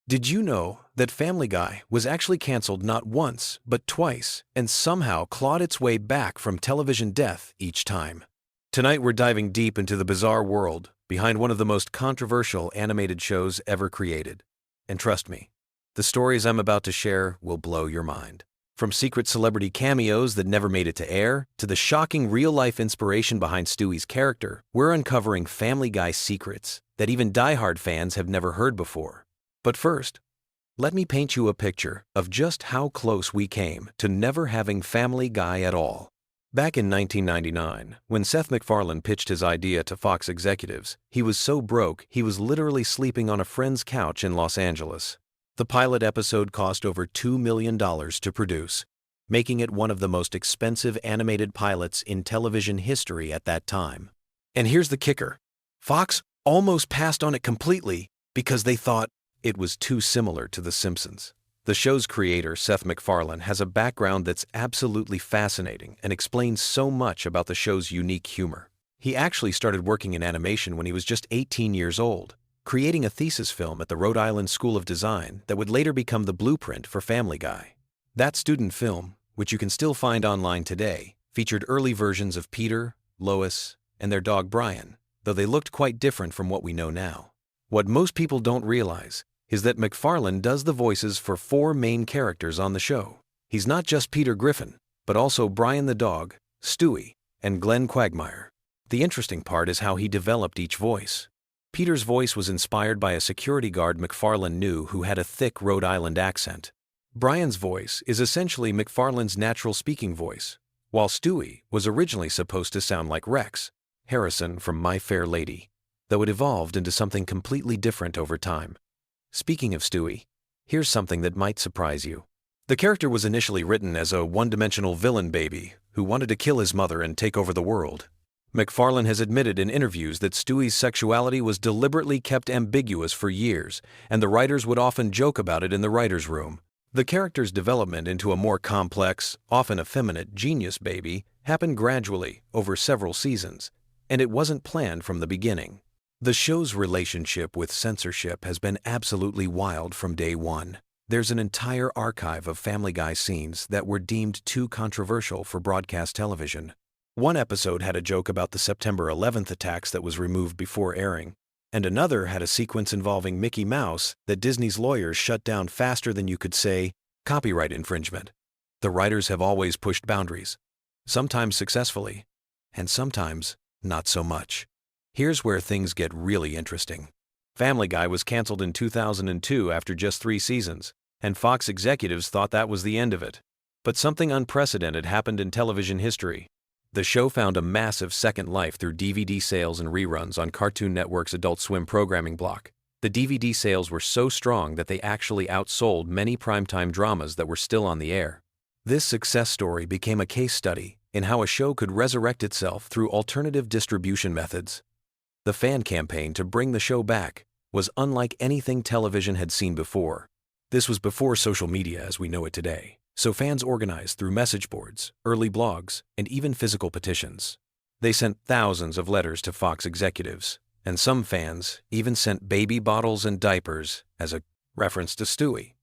Did you know that Family Guy was actually canceled not once, but twice, and somehow clawed its way back from television death each time? Tonight we're diving deep into the bizarre world behind one of the most controversial animated shows ever created. And trust me, the stories I'm about to share will blow your mind. From secret celebrity cameos that never made it to air, to the shocking real-life inspiration behind Stewie's character, we're uncovering Family Guy secrets that even die-hard fans have never heard before. But first, let me paint you a picture of just how close we came to never having Family Guy at all. Back in 1999, when Seth MacFarlane pitched his idea to Fox executives, he was so broke he was literally sleeping on a friend's couch in Los Angeles. The pilot episode cost over $2 million to produce, making it one of the most expensive animated pilots in television history at that time. And here's the kicker. Fox almost passed on it completely because they thought it was too similar to The Simpsons. The show's creator, Seth MacFarlane, has a background that's absolutely fascinating and explains so much about the show's unique humor. He actually started working in animation when he was just 18 years old, creating a thesis film at the Rhode Island School of Design that would later become the blueprint for Family Guy. That student film, which you can still find online today, featured early versions of Peter, Lois, and their dog Brian, though they looked quite different from what we know now. What most people don't realize is that MacFarlane does the voices for 4 main characters on the show. He's not just Peter Griffin, but also Brian the dog, Stewie, and Glenn Quagmire. The interesting part is how he developed each voice. Peter's voice was inspired by a security guard MacFarlane knew who had a thick Rhode Island accent. Brian's voice is essentially MacFarlane's natural speaking voice, while Stewie was originally supposed to sound like Rex Harrison from My Fair Lady, though it evolved into something completely different over time. Speaking of Stewie, here's something that might surprise you. The character was initially written as a one-dimensional villain baby who wanted to kill his mother and take over the world. MacFarlane has admitted in interviews that Stewie's sexuality was deliberately kept ambiguous for years, and the writers would often joke about it in the writer's room. The character's development into a more complex, often effeminate, genius baby happened gradually over several seasons, and it wasn't planned from the beginning. The show's relationship with censorship has been absolutely wild from day one. There's an entire archive of Family Guy scenes that were deemed too controversial for broadcast television. One episode had a joke about the September 11th attacks that was removed before airing, and another had a sequence involving Mickey Mouse that Disney's lawyers shut down faster than you could say copyright infringement. The writers have always pushed boundaries, sometimes successfully, and sometimes not so much. Here's where things get really interesting. Family Guy was canceled in 2002 after just 3 seasons, and Fox executives thought that was the end of it. But something unprecedented happened in television history. The show found a massive second life through DVD sales and reruns on Cartoon Network's Adult Swim programming block. The DVD sales were so strong that they actually outsold many primetime dramas that were still on the air. This success story became a case study in how a show could resurrect itself through alternative distribution methods. The fan campaign to bring the show back was unlike anything television had seen before. This was before social media as we know it today, so fans organized through message boards, early blogs, and even physical petitions. They sent thousands of letters to Fox executives, and some fans even sent baby bottles and diapers as a reference to Stewie.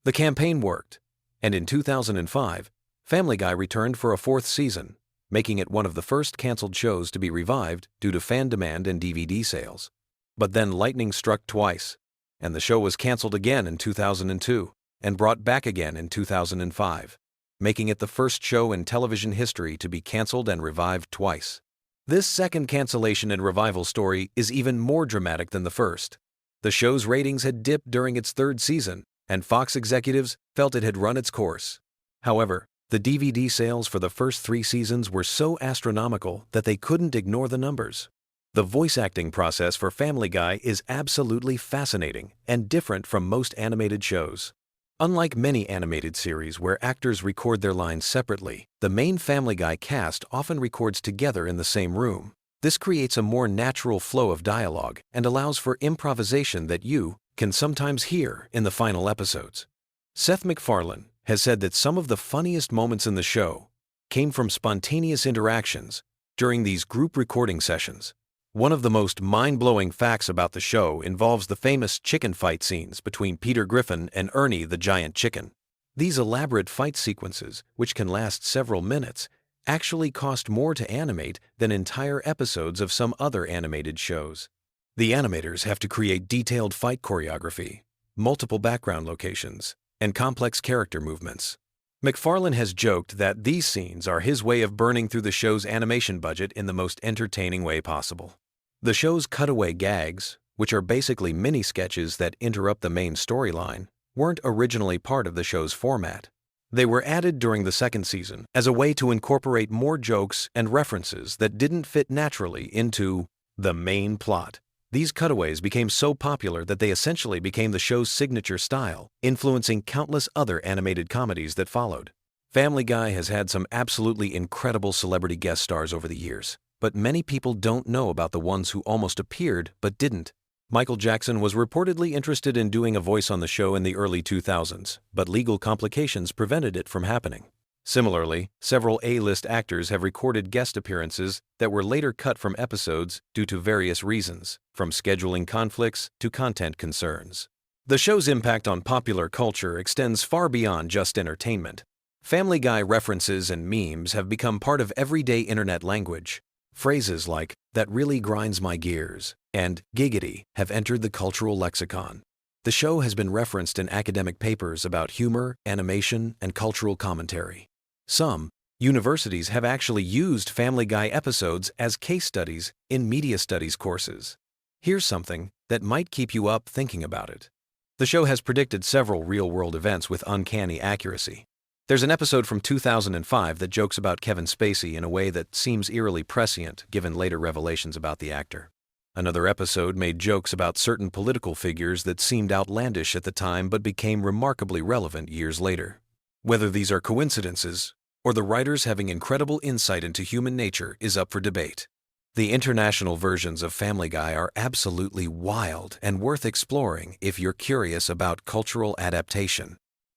The campaign worked, and in 2005, Family Guy returned for a 4th season, making it one of the first canceled shows to be revived due to fan demand and DVD sales. But then lightning struck twice, and the show was canceled again in 2002 and brought back again in 2005, making it the first show in television history to be canceled and revived twice. This second cancellation and revival story is even more dramatic than the first. The show's ratings had dipped during its 3rd season, and Fox executives felt it had run its course. However, the DVD sales for the first 3 seasons were so astronomical that they couldn't ignore the numbers. The voice acting process for Family Guy is absolutely fascinating and different from most animated shows. Unlike many animated series where actors record their lines separately, the main Family Guy cast often records together in the same room. This creates a more natural flow of dialogue and allows for improvisation that you can sometimes hear in the final episodes. Seth MacFarlane has said that some of the funniest moments in the show came from spontaneous interactions during these group recording sessions. One of the most mind-blowing facts about the show involves the famous chicken fight scenes between Peter Griffin and Ernie the giant chicken. These elaborate fight sequences, which can last several minutes, actually cost more to animate than entire episodes of some other animated shows. The animators have to create detailed fight choreography, multiple background locations, and complex character movements. McFarlane has joked that these scenes are his way of burning through the show's animation budget in the most entertaining way possible. The show's cutaway gags, which are basically mini-sketches that interrupt the main storyline, weren't originally part of the show's format. They were added during the second season as a way to incorporate more jokes and references that didn't fit naturally into the main plot. These cutaways became so popular that they essentially became the show's signature style, influencing countless other animated comedies that followed. Family Guy has had some absolutely incredible celebrity guest stars over the years, but many people don't know about the ones who almost appeared but didn't. Michael Jackson was reportedly interested in doing a voice on the show in the early 2000s, but legal complications prevented it from happening. Similarly, several A-list actors have recorded guest appearances that were later cut from episodes due to various reasons, from scheduling conflicts to content concerns. The show's impact on popular culture extends far beyond just entertainment. Family Guy references and memes have become part of everyday internet language. Phrases like, "that really grinds my gears," and "giggity" have entered the cultural lexicon. The show has been referenced in academic papers about humor, animation, and cultural commentary. Some universities have actually used Family Guy episodes as case studies in media studies courses. Here's something that might keep you up thinking about it. The show has predicted several real-world events with uncanny accuracy. There's an episode from 2005 that jokes about Kevin Spacey in a way that seems eerily prescient given later revelations about the actor. Another episode made jokes about certain political figures that seemed outlandish at the time but became remarkably relevant years later. Whether these are coincidences or the writers having incredible insight into human nature is up for debate. The international versions of Family Guy are absolutely wild and worth exploring if you're curious about cultural adaptation.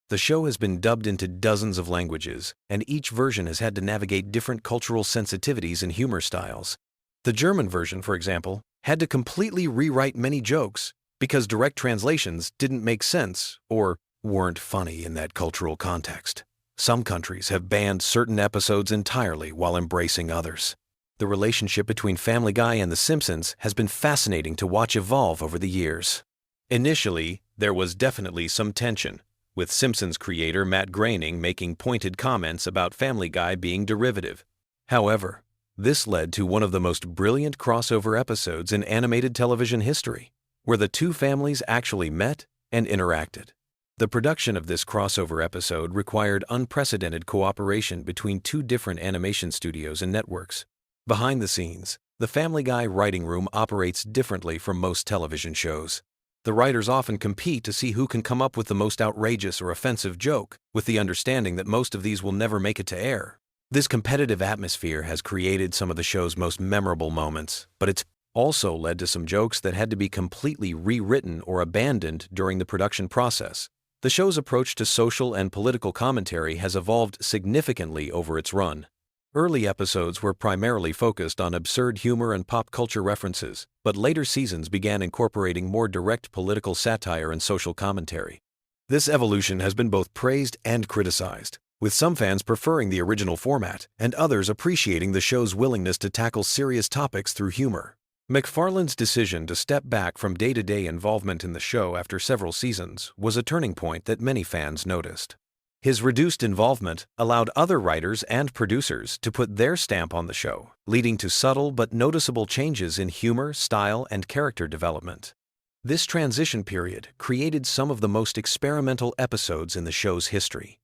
The show has been dubbed into dozens of languages, and each version has had to navigate different cultural sensitivities and humor styles. The German version, for example, had to completely rewrite many jokes because direct translations didn't make sense or weren't funny in that cultural context. Some countries have banned certain episodes entirely while embracing others. The relationship between Family Guy and The Simpsons has been fascinating to watch evolve over the years. Initially, there was definitely some tension, with Simpsons creator Matt Groening making pointed comments about Family Guy being derivative. However, this led to one of the most brilliant crossover episodes in animated television history, where the two families actually met and interacted. The production of this crossover episode required unprecedented cooperation between two different animation studios and networks. Behind the scenes, the Family Guy writing room operates differently from most television shows. The writers often compete to see who can come up with the most outrageous or offensive joke, with the understanding that most of these will never make it to air. This competitive atmosphere has created some of the show's most memorable moments, but it's also led to some jokes that had to be completely rewritten or abandoned during the production process. The show's approach to social and political commentary has evolved significantly over its run. Early episodes were primarily focused on absurd humor and pop culture references, but later seasons began incorporating more direct political satire and social commentary. This evolution has been both praised and criticized, with some fans preferring the original format and others appreciating the show's willingness to tackle serious topics through humor. McFarlane's decision to step back from day-to-day involvement in the show after several seasons was a turning point that many fans noticed. His reduced involvement allowed other writers and producers to put their stamp on the show, leading to subtle but noticeable changes in humor, style, and character development. This transition period created some of the most experimental episodes in the show's history.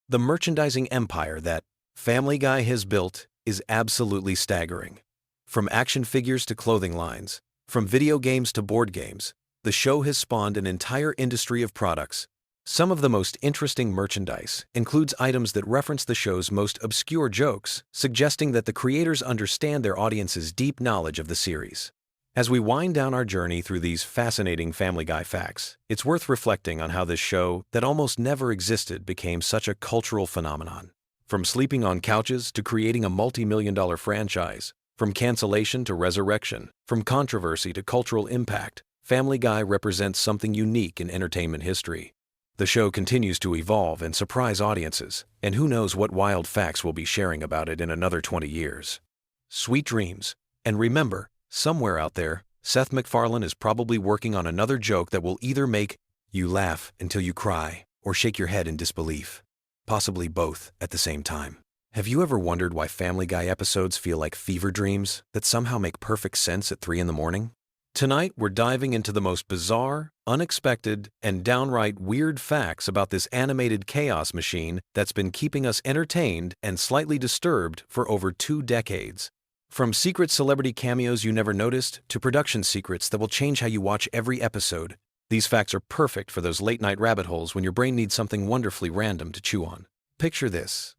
The merchandising empire that Family Guy has built is absolutely staggering. From action figures to clothing lines, from video games to board games, the show has spawned an entire industry of products. Some of the most interesting merchandise includes items that reference the show's most obscure jokes, suggesting that the creators understand their audience's deep knowledge of the series. As we wind down our journey through these fascinating Family Guy facts, it's worth reflecting on how this show that almost never existed became such a cultural phenomenon. From sleeping on couches to creating a multi-million-dollar franchise, From cancellation to resurrection, from controversy to cultural impact, Family Guy represents something unique in entertainment history. The show continues to evolve and surprise audiences, and who knows what wild facts we'll be sharing about it in another 20 years. Sweet dreams. And remember, somewhere out there, Seth MacFarlane is probably working on another joke that will either make you laugh until you cry or shake your head in disbelief. Possibly both at the same time. Have you ever wondered why Family Guy episodes feel like fever dreams that somehow make perfect sense at 3 in the morning? Tonight, we're diving into the most bizarre, unexpected, and downright weird facts about this animated chaos machine that's been keeping us entertained and slightly disturbed for over 2 decades. From secret celebrity cameos you never noticed to production secrets that will change how you watch every episode, these facts are perfect for those late-night rabbit holes when your brain needs something wonderfully random to chew on. Picture this.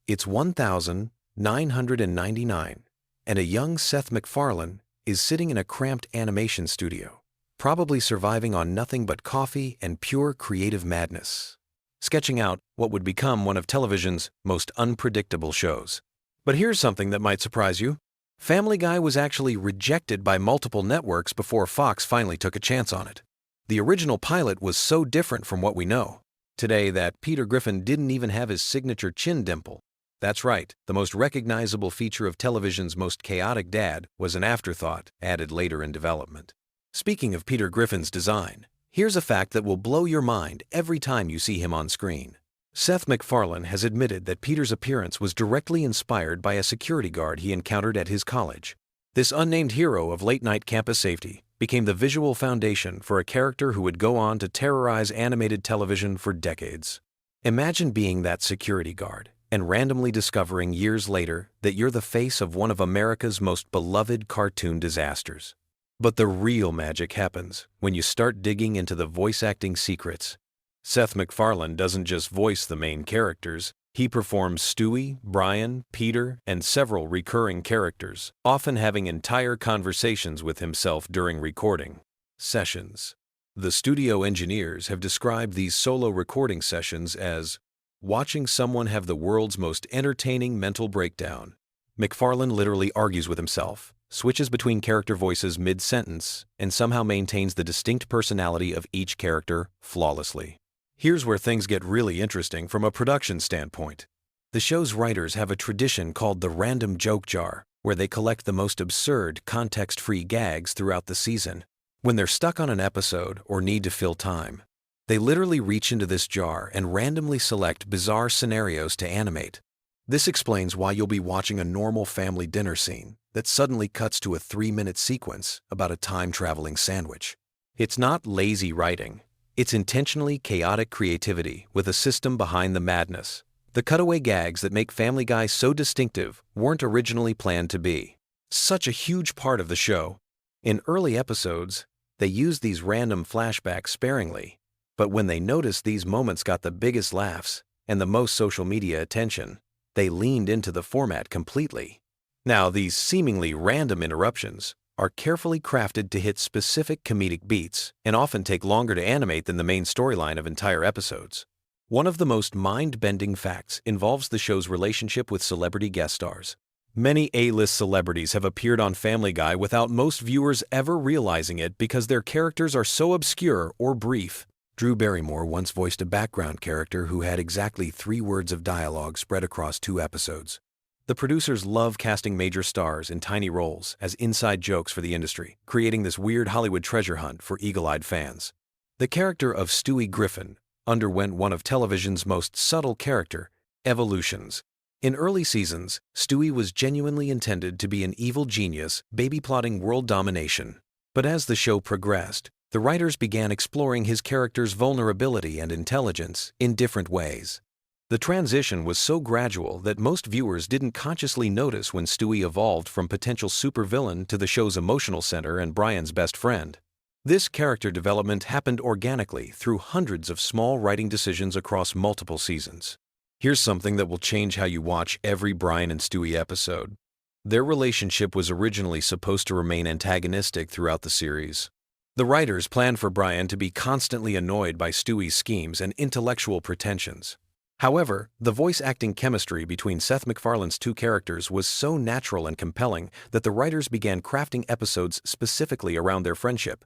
It's 1999, and a young Seth MacFarlane is sitting in a cramped animation studio, probably surviving on nothing but coffee and pure creative madness, sketching out what would become one of television's most unpredictable shows. But here's something that might surprise you. Family Guy was actually rejected by multiple networks before Fox finally took a chance on it. The original pilot was so different from what we know today that Peter Griffin didn't even have his signature chin dimple. That's right, the most recognizable feature of television's most chaotic dad was an afterthought added later in development. Speaking of Peter Griffin's design, here's a fact that will blow your mind every time you see him on screen. Seth MacFarlane has admitted that Peter's appearance was directly inspired by a security guard he encountered at his college. This unnamed hero of late-night campus safety became the visual foundation for a character who would go on to terrorize animated television for decades. Imagine being that security guard and randomly discovering years later that you're the face of one of America's most beloved cartoon disasters. But the real magic happens when you start digging into the voice acting secrets. Seth MacFarlane doesn't just voice the main characters, he performs Stewie, Brian, Peter, and several recurring characters, often having entire conversations with himself during recording sessions. The studio engineers have described these solo recording sessions as watching someone have the world's most entertaining mental breakdown. MacFarlane literally argues with himself, switches between character voices mid-sentence, and somehow maintains the distinct personality of each character flawlessly. Here's where things get really interesting from a production standpoint. The show's writers have a tradition called the random joke jar, where they collect the most absurd, context-free gags throughout the season. When they're stuck on an episode or need to fill time, they literally reach into this jar and randomly select bizarre scenarios to animate. This explains why you'll be watching a normal family dinner scene that suddenly cuts to a 3-minute sequence about a time-traveling sandwich. It's not lazy writing. It's intentionally chaotic creativity with a system behind the madness. The cutaway gags that make Family Guy so distinctive weren't originally planned to be such a huge part of the show. In early episodes, they used these random flashbacks sparingly. But when they noticed these moments got the biggest laughs and the most social media attention, they leaned into the format completely. Now, these seemingly random interruptions are carefully crafted to hit specific comedic beats and often take longer to animate than the main storyline of entire episodes. One of the most mind-bending facts involves the show's relationship with celebrity guest stars. Many A-list celebrities have appeared on Family Guy without most viewers ever realizing it because their characters are so obscure or brief. Drew Barrymore once voiced a background character who had exactly 3 words of dialogue spread across 2 episodes. The producers love casting major stars in tiny roles as inside jokes for the industry, creating this weird Hollywood treasure hunt for eagle-eyed fans. The character of Stewie Griffin underwent one of television's most subtle character evolutions. In early seasons, Stewie was genuinely intended to be an evil genius baby-plotting world domination. But as the show progressed, the writers began exploring his character's vulnerability and intelligence in different ways. The transition was so gradual that most viewers didn't consciously notice when Stewie evolved from potential supervillain to the show's emotional center and Brian's best friend. This character development happened organically through hundreds of small writing decisions across multiple seasons. Here's something that will change how you watch every Brian and Stewie episode. Their relationship was originally supposed to remain antagonistic throughout the series. The writers planned for Brian to be constantly annoyed by Stewie's schemes and intellectual pretensions. However, the voice-acting chemistry between Seth MacFarlane's two characters was so natural and compelling that the writers began crafting episodes specifically around their friendship.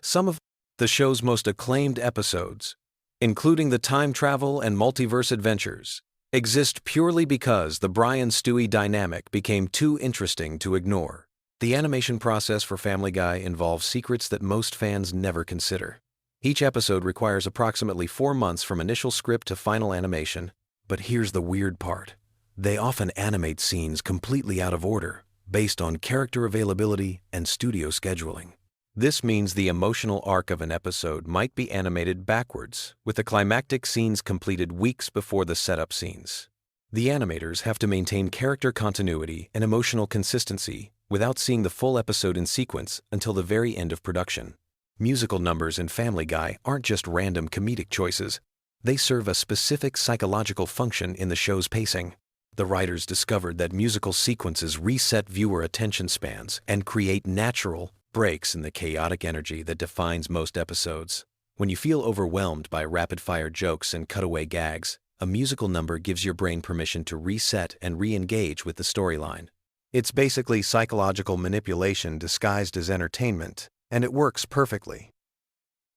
Some of the show's most acclaimed episodes, including the time travel and multiverse adventures, exist purely because the Brian-Stewie dynamic became too interesting to ignore. The animation process for Family Guy involves secrets that most fans never consider. Each episode requires approximately 4 months from initial script to final animation. But here's the weird part. They often animate scenes completely out of order, based on character availability and studio scheduling. This means the emotional arc of an episode might be animated backwards, with the climactic scenes completed weeks before the setup scenes. The animators have to maintain character continuity and emotional consistency without seeing the full episode in sequence until the very end of production. Musical numbers in Family Guy aren't just random comedic choices. They serve a specific psychological function in the show's pacing. The writers discovered that musical sequences reset viewer attention spans and create natural breaks in the chaotic energy that defines most episodes. When you feel overwhelmed by rapid-fire jokes and cutaway gags, a musical number gives your brain permission to reset and re-engage with the storyline. It's basically psychological manipulation disguised as entertainment, and it works perfectly.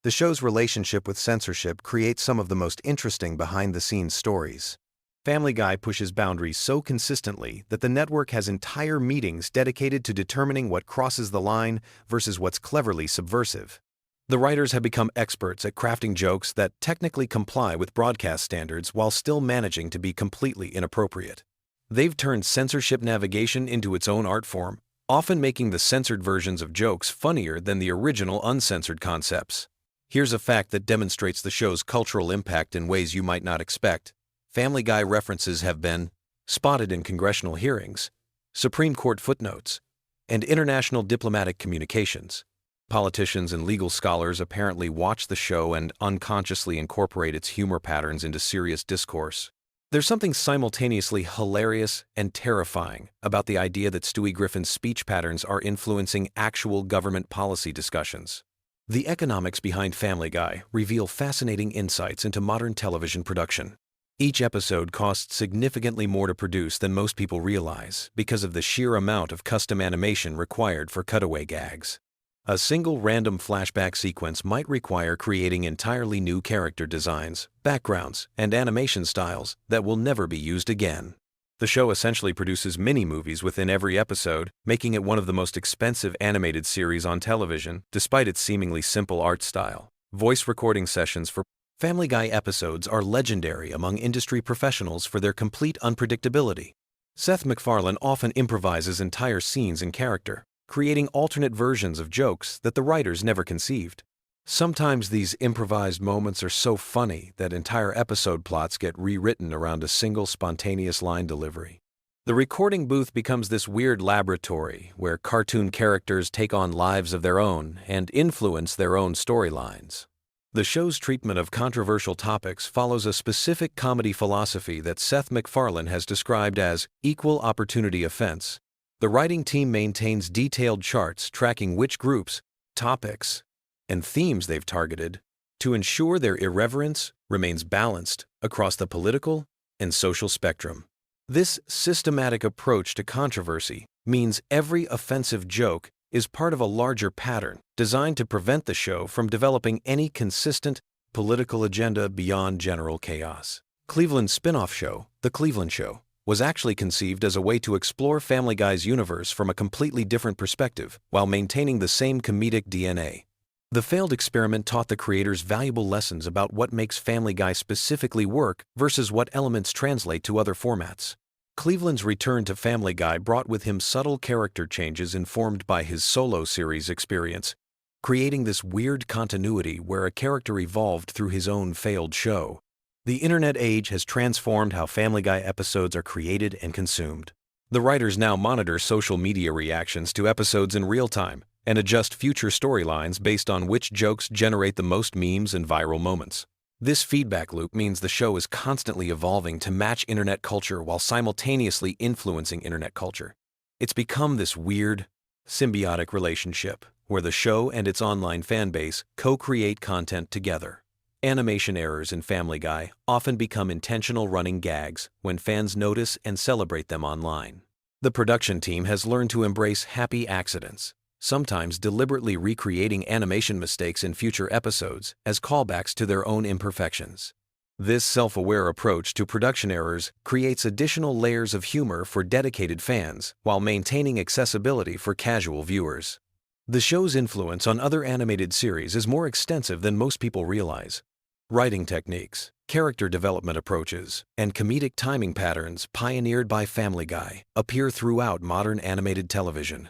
The show's relationship with censorship creates some of the most interesting behind-the-scenes stories. Family Guy pushes boundaries so consistently that the network has entire meetings dedicated to determining what crosses the line versus what's cleverly subversive. The writers have become experts at crafting jokes that technically comply with broadcast standards while still managing to be completely inappropriate. They've turned censorship navigation into its own art form, often making the censored versions of jokes funnier than the original uncensored concepts. Here's a fact that demonstrates the show's cultural impact in ways you might not expect. Family Guy references have been spotted in congressional hearings, Supreme Court footnotes, and international diplomatic communications. Politicians and legal scholars apparently watch the show and unconsciously incorporate its humor patterns into serious discourse. There's something simultaneously hilarious and terrifying about the idea that Stewie Griffin's speech patterns are influencing actual government policy discussions. The economics behind Family Guy reveal fascinating insights into modern television production. Each episode costs significantly more to produce than most people realize because of the sheer amount of custom animation required for cutaway gags. A single random flashback sequence might require creating entirely new character designs, backgrounds, and animation styles that will never be used again. The show essentially produces mini-movies within every episode, making it one of the most expensive animated series on television, despite its seemingly simple art style. Voice recording sessions for Family Guy episodes are legendary among industry professionals for their complete unpredictability. Seth MacFarlane often improvises entire scenes in character, creating alternate versions of jokes that the writers never conceived. Sometimes these improvised moments are so funny that entire episode plots get rewritten around a single spontaneous line delivery. The recording booth becomes this weird laboratory where cartoon characters take on lives of their own and influence their own storylines. The show's treatment of controversial topics follows a specific comedy philosophy that Seth MacFarlane has described as equal opportunity offense. The writing team maintains detailed charts tracking which groups, topics, and themes they've targeted to ensure their irreverence remains balanced across the political and social spectrum. This systematic approach to controversy means every offensive joke is part of a larger pattern designed to prevent the show from developing any consistent political agenda beyond general chaos. Cleveland's spin-off show, The Cleveland Show, was actually conceived as a way to explore Family Guy's universe from a completely different perspective while maintaining the same comedic DNA. The failed experiment taught the creators valuable lessons about what makes Family Guy specifically work versus what elements translate to other formats. Cleveland's return to Family Guy brought with him subtle character changes informed by his solo series experience, creating this weird continuity where a character evolved through his own failed show. The internet age has transformed how Family Guy episodes are created and consumed. The writers now monitor social media reactions to episodes in real time and adjust future storylines based on which jokes generate the most memes and viral moments. This feedback loop means the show is constantly evolving to match internet culture while simultaneously influencing internet culture. It's become this weird, symbiotic relationship where the show and its online fan base co-create content together. Animation errors in Family Guy often become intentional running gags when fans notice and celebrate them online. The production team has learned to embrace happy accidents, sometimes deliberately recreating animation mistakes in future episodes as callbacks to their own imperfections. This self-aware approach to production errors creates additional layers of humor for dedicated fans while maintaining accessibility for casual viewers. The show's influence on other animated series is more extensive than most people realize. Writing techniques, character development approaches, and comedic timing patterns pioneered by Family Guy appear throughout modern animated television.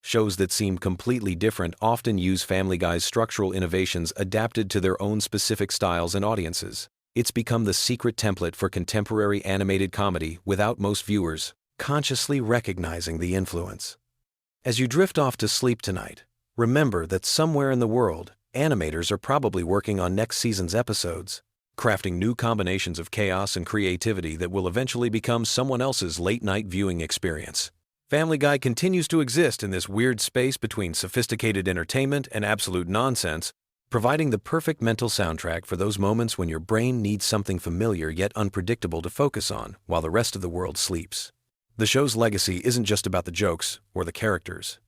Shows that seem completely different often use Family Guy's structural innovations adapted to their own specific styles and audiences. It's become the secret template for contemporary animated comedy without most viewers consciously recognizing the influence. As you drift off to sleep tonight, remember that somewhere in the world, animators are probably working on next season's episodes, crafting new combinations of chaos and creativity that will eventually become someone else's late-night viewing experience. Family Guy continues to exist in this weird space between sophisticated entertainment and absolute nonsense, providing the perfect mental soundtrack for those moments when your brain needs something familiar yet unpredictable to focus on while the rest of the world sleeps. The show's legacy isn't just about the jokes or the characters.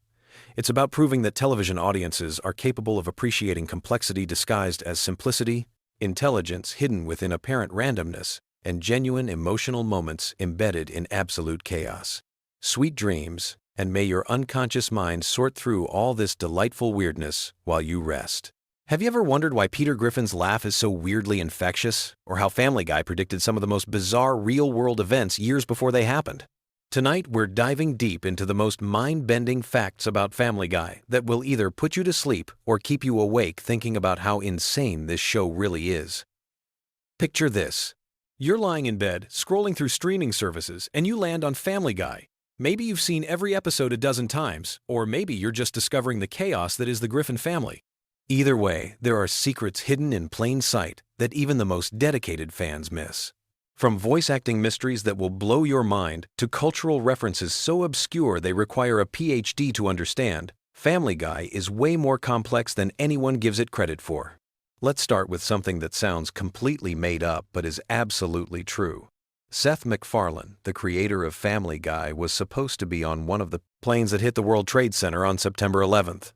It's about proving that television audiences are capable of appreciating complexity disguised as simplicity, intelligence hidden within apparent randomness, and genuine emotional moments embedded in absolute chaos. Sweet dreams, and may your unconscious mind sort through all this delightful weirdness while you rest. Have you ever wondered why Peter Griffin's laugh is so weirdly infectious, or how Family Guy predicted some of the most bizarre real-world events years before they happened? Tonight, we're diving deep into the most mind-bending facts about Family Guy that will either put you to sleep or keep you awake thinking about how insane this show really is. Picture this. You're lying in bed, scrolling through streaming services, and you land on Family Guy. Maybe you've seen every episode a dozen times, or maybe you're just discovering the chaos that is the Griffin family. Either way, there are secrets hidden in plain sight that even the most dedicated fans miss. From voice acting mysteries that will blow your mind to cultural references so obscure they require a PhD to understand, Family Guy is way more complex than anyone gives it credit for. Let's start with something that sounds completely made up but is absolutely true. Seth MacFarlane, the creator of Family Guy, was supposed to be on one of the planes that hit the World Trade Center on September 11th.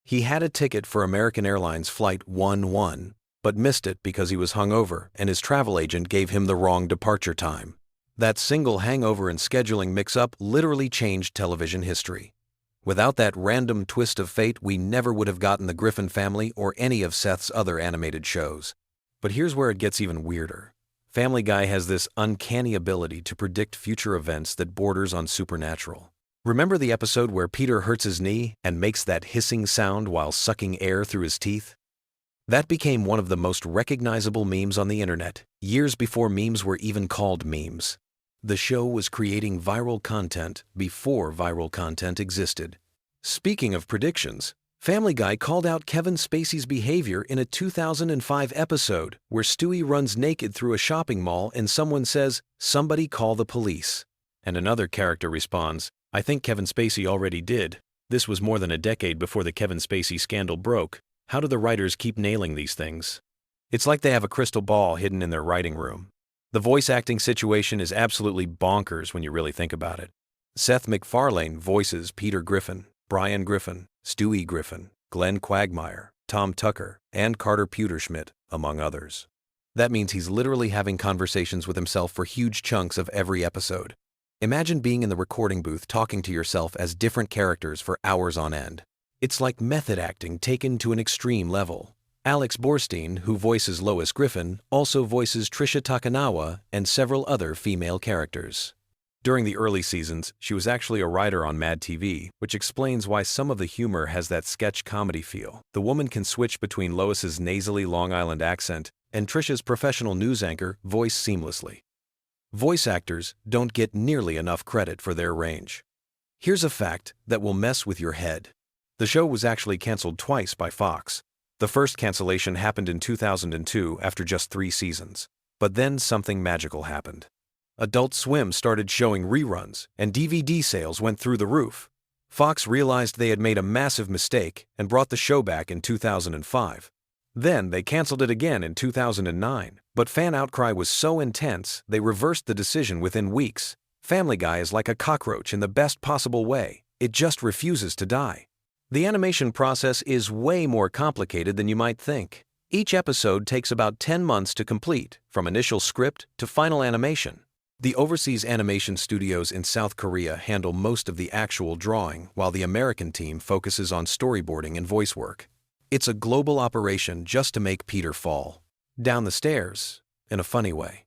He had a ticket for American Airlines Flight 11, but missed it because he was hungover and his travel agent gave him the wrong departure time. That single hangover and scheduling mix-up literally changed television history. Without that random twist of fate, we never would have gotten the Griffin family or any of Seth's other animated shows. But here's where it gets even weirder. Family Guy has this uncanny ability to predict future events that borders on supernatural. Remember the episode where Peter hurts his knee and makes that hissing sound while sucking air through his teeth? That became one of the most recognizable memes on the internet, years before memes were even called memes. The show was creating viral content before viral content existed. Speaking of predictions, Family Guy called out Kevin Spacey's behavior in a 2005 episode where Stewie runs naked through a shopping mall and someone says, "Somebody call the police." And another character responds, "I think Kevin Spacey already did. This was more than a decade before the Kevin Spacey scandal broke. How do the writers keep nailing these things?" It's like they have a crystal ball hidden in their writing room. The voice acting situation is absolutely bonkers when you really think about it. Seth MacFarlane voices Peter Griffin, Brian Griffin, Stewie Griffin, Glenn Quagmire, Tom Tucker, and Carter Pewterschmidt, among others. That means he's literally having conversations with himself for huge chunks of every episode. Imagine being in the recording booth talking to yourself as different characters for hours on end. It's like method acting taken to an extreme level. Alex Borstein, who voices Lois Griffin, also voices Trisha Takanawa and several other female characters. During the early seasons, she was actually a writer on Mad TV, which explains why some of the humor has that sketch comedy feel. The woman can switch between Lois's nasally Long Island accent and Trisha's professional news anchor voice seamlessly. Voice actors don't get nearly enough credit for their range. Here's a fact that will mess with your head. The show was actually canceled twice by Fox. The first cancellation happened in 2002 after just 3 seasons. But then something magical happened. Adult Swim started showing reruns, and DVD sales went through the roof. Fox realized they had made a massive mistake and brought the show back in 2005. Then they canceled it again in 2009, but fan outcry was so intense they reversed the decision within weeks. Family Guy is like a cockroach in the best possible way. It just refuses to die. The animation process is way more complicated than you might think. Each episode takes about 10 months to complete, from initial script to final animation. The overseas animation studios in South Korea handle most of the actual drawing, while the American team focuses on storyboarding and voice work. It's a global operation just to make Peter fall down the stairs in a funny way.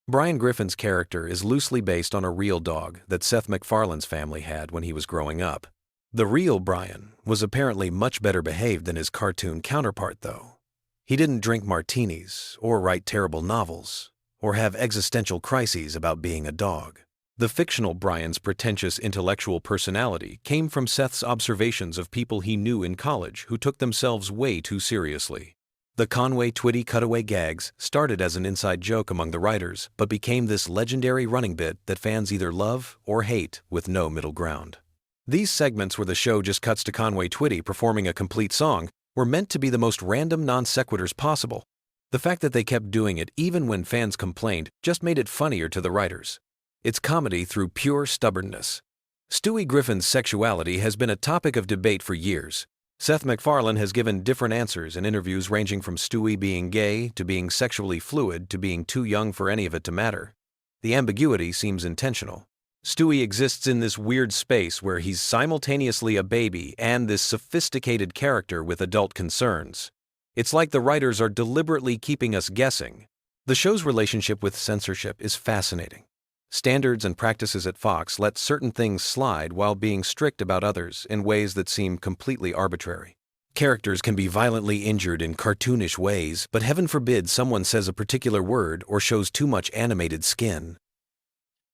Brian Griffin's character is loosely based on a real dog that Seth MacFarlane's family had when he was growing up. The real Brian was apparently much better behaved than his cartoon counterpart, though. He didn't drink martinis or write terrible novels or have existential crises about being a dog. The fictional Brian's pretentious intellectual personality came from Seth's observations of people he knew in college who took themselves way too seriously. The Conway Twitty cutaway gags started as an inside joke among the writers, but became this legendary running bit that fans either love or hate with no middle ground. These segments where the show just cuts to Conway Twitty performing a complete song were meant to be the most random non sequiturs possible. The fact that they kept doing it even when fans complained just made it funnier to the writers. It's comedy through pure stubbornness. Stewie Griffin's sexuality has been a topic of debate for years. Seth MacFarlane has given different answers in interviews ranging from Stewie being gay to being sexually fluid to being too young for any of it to matter. The ambiguity seems intentional. Stewie exists in this weird space where he's simultaneously a baby and this sophisticated character with adult concerns. It's like the writers are deliberately keeping us guessing. The show's relationship with censorship is fascinating. Standards and practices at Fox let certain things slide while being strict about others in ways that seem completely arbitrary. Characters can be violently injured in cartoonish ways, but heaven forbid someone says a particular word or shows too much animated skin.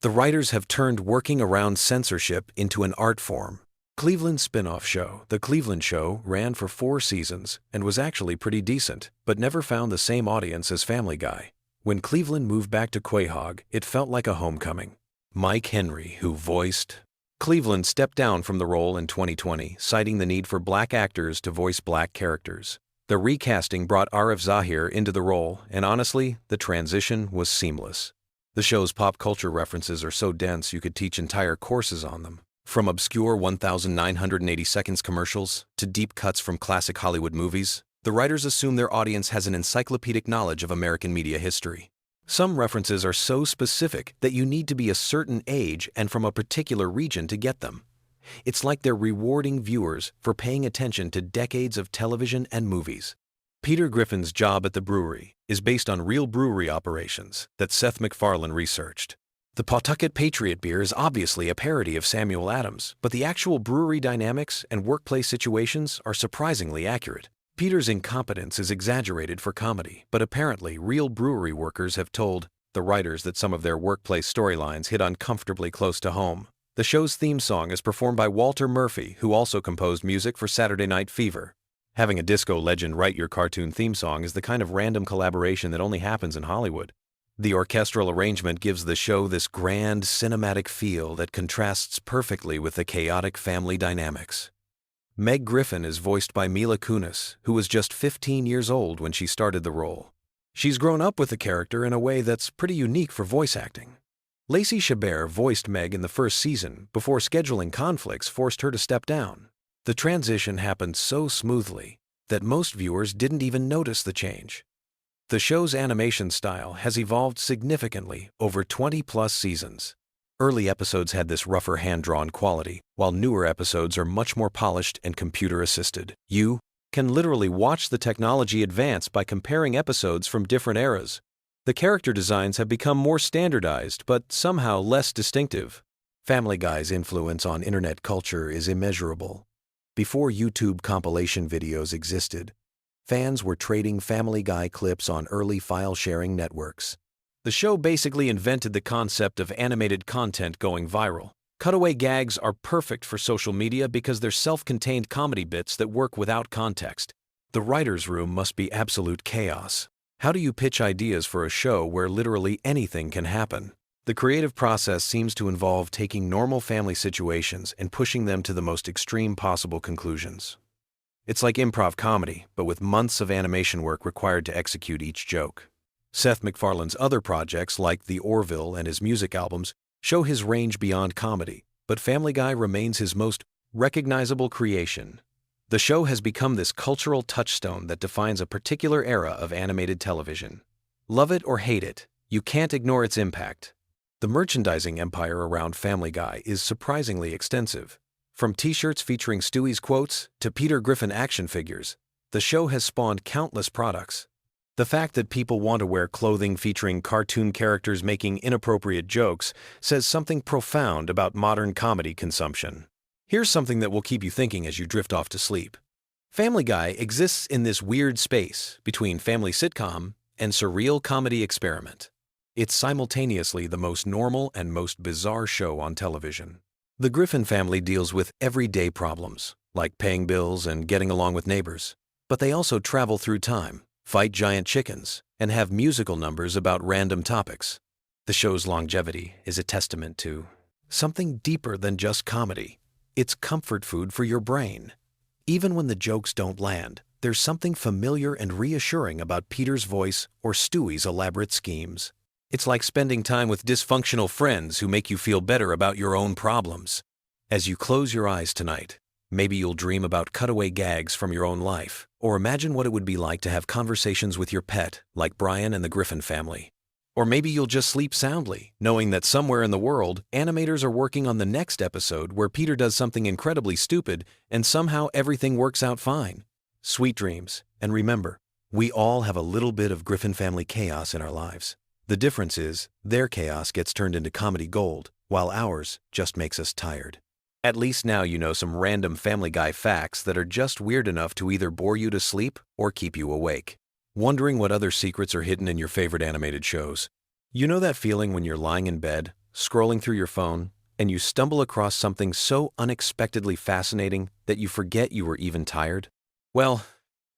The writers have turned working around censorship into an art form. Cleveland's spin-off show, The Cleveland Show, ran for 4 seasons and was actually pretty decent, but never found the same audience as Family Guy. When Cleveland moved back to Quahog, it felt like a homecoming. Mike Henry, who voiced Cleveland, stepped down from the role in 2020, citing the need for black actors to voice black characters. The recasting brought Arif Zahir into the role, and honestly, the transition was seamless. The show's pop culture references are so dense you could teach entire courses on them. From obscure 1,980 seconds commercials to deep cuts from classic Hollywood movies, the writers assume their audience has an encyclopedic knowledge of American media history. Some references are so specific that you need to be a certain age and from a particular region to get them. It's like they're rewarding viewers for paying attention to decades of television and movies. Peter Griffin's job at the brewery is based on real brewery operations that Seth MacFarlane researched. The Pawtucket Patriot beer is obviously a parody of Samuel Adams, but the actual brewery dynamics and workplace situations are surprisingly accurate. Peter's incompetence is exaggerated for comedy, but apparently real brewery workers have told the writers that some of their workplace storylines hit uncomfortably close to home. The show's theme song is performed by Walter Murphy, who also composed music for Saturday Night Fever. Having a disco legend write your cartoon theme song is the kind of random collaboration that only happens in Hollywood. The orchestral arrangement gives the show this grand, cinematic feel that contrasts perfectly with the chaotic family dynamics. Meg Griffin is voiced by Mila Kunis, who was just 15 years old when she started the role. She's grown up with the character in a way that's pretty unique for voice acting. Lacey Chabert voiced Meg in the first season before scheduling conflicts forced her to step down. The transition happened so smoothly that most viewers didn't even notice the change. The show's animation style has evolved significantly over 20-plus seasons. Early episodes had this rougher hand-drawn quality, while newer episodes are much more polished and computer-assisted. You can literally watch the technology advance by comparing episodes from different eras. The character designs have become more standardized, but somehow less distinctive. Family Guy's influence on internet culture is immeasurable. Before YouTube compilation videos existed, fans were trading Family Guy clips on early file-sharing networks. The show basically invented the concept of animated content going viral. Cutaway gags are perfect for social media because they're self-contained comedy bits that work without context. The writer's room must be absolute chaos. How do you pitch ideas for a show where literally anything can happen? The creative process seems to involve taking normal family situations and pushing them to the most extreme possible conclusions. It's like improv comedy, but with months of animation work required to execute each joke. Seth MacFarlane's other projects, like The Orville and his music albums, show his range beyond comedy, but Family Guy remains his most recognizable creation. The show has become this cultural touchstone that defines a particular era of animated television. Love it or hate it, you can't ignore its impact. The merchandising empire around Family Guy is surprisingly extensive. From t-shirts featuring Stewie's quotes to Peter Griffin action figures, the show has spawned countless products. The fact that people want to wear clothing featuring cartoon characters making inappropriate jokes says something profound about modern comedy consumption. Here's something that will keep you thinking as you drift off to sleep. Family Guy exists in this weird space between family sitcom and surreal comedy experiment. It's simultaneously the most normal and most bizarre show on television. The Griffin family deals with everyday problems, like paying bills and getting along with neighbors. But they also travel through time, fight giant chickens, and have musical numbers about random topics. The show's longevity is a testament to something deeper than just comedy. It's comfort food for your brain. Even when the jokes don't land, there's something familiar and reassuring about Peter's voice or Stewie's elaborate schemes. It's like spending time with dysfunctional friends who make you feel better about your own problems. As you close your eyes tonight, maybe you'll dream about cutaway gags from your own life, or imagine what it would be like to have conversations with your pet, like Brian and the Griffin family. Or maybe you'll just sleep soundly, knowing that somewhere in the world, animators are working on the next episode where Peter does something incredibly stupid and somehow everything works out fine. Sweet dreams, and remember, we all have a little bit of Griffin family chaos in our lives. The difference is, their chaos gets turned into comedy gold, while ours just makes us tired. At least now you know some random Family Guy facts that are just weird enough to either bore you to sleep or keep you awake. Wondering what other secrets are hidden in your favorite animated shows? You know that feeling when you're lying in bed, scrolling through your phone, and you stumble across something so unexpectedly fascinating that you forget you were even tired? Well,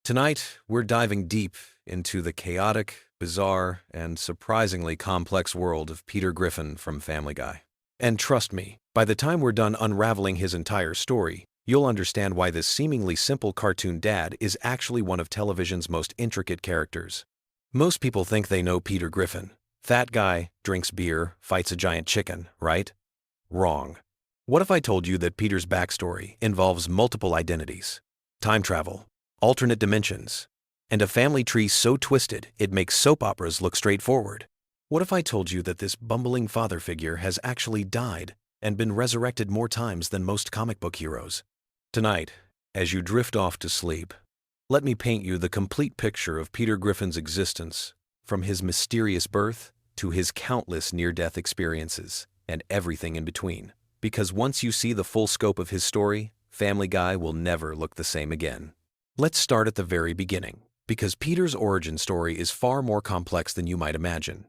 tonight we're diving deep into the chaotic, bizarre, and surprisingly complex world of Peter Griffin from Family Guy. And trust me, by the time we're done unraveling his entire story, you'll understand why this seemingly simple cartoon dad is actually one of television's most intricate characters. Most people think they know Peter Griffin. Fat guy, drinks beer, fights a giant chicken, right? Wrong. What if I told you that Peter's backstory involves multiple identities, time travel, alternate dimensions, and a family tree so twisted it makes soap operas look straightforward? What if I told you that this bumbling father figure has actually died and been resurrected more times than most comic book heroes? Tonight, as you drift off to sleep, let me paint you the complete picture of Peter Griffin's existence, from his mysterious birth to his countless near-death experiences, and everything in between. Because once you see the full scope of his story, Family Guy will never look the same again. Let's start at the very beginning, because Peter's origin story is far more complex than you might imagine.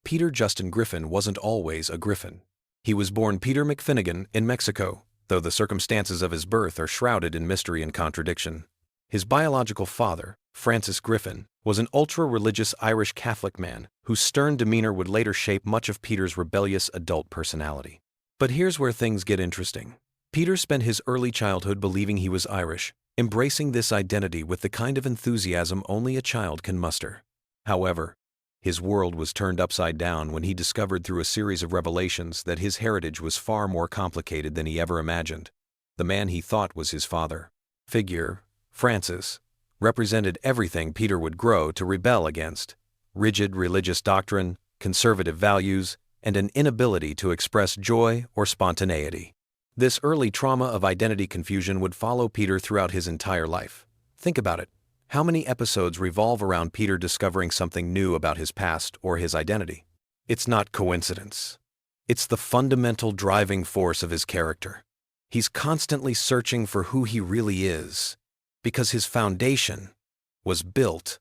Peter Justin Griffin wasn't always a Griffin. He was born Peter McFinnigan in Mexico, though the circumstances of his birth are shrouded in mystery and contradiction. His biological father, Francis Griffin, was an ultra-religious Irish Catholic man whose stern demeanor would later shape much of Peter's rebellious adult personality. But here's where things get interesting. Peter spent his early childhood believing he was Irish, embracing this identity with the kind of enthusiasm only a child can muster. However, his world was turned upside down when he discovered through a series of revelations that his heritage was far more complicated than he ever imagined. The man he thought was his father figure, Francis, represented everything Peter would grow to rebel against: rigid religious doctrine, conservative values, and an inability to express joy or spontaneity. This early trauma of identity confusion would follow Peter throughout his entire life. Think about it. How many episodes revolve around Peter discovering something new about his past or his identity? It's not coincidence. It's the fundamental driving force of his character. He's constantly searching for who he really is, because his foundation was built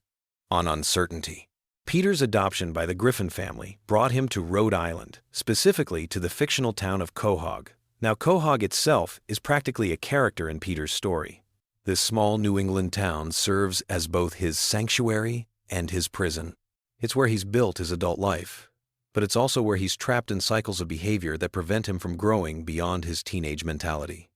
on uncertainty. Peter's adoption by the Griffin family brought him to Rhode Island, specifically to the fictional town of Quahog. Now, Quahog itself is practically a character in Peter's story. This small New England town serves as both his sanctuary and his prison. It's where he's built his adult life, but it's also where he's trapped in cycles of behavior that prevent him from growing beyond his teenage mentality.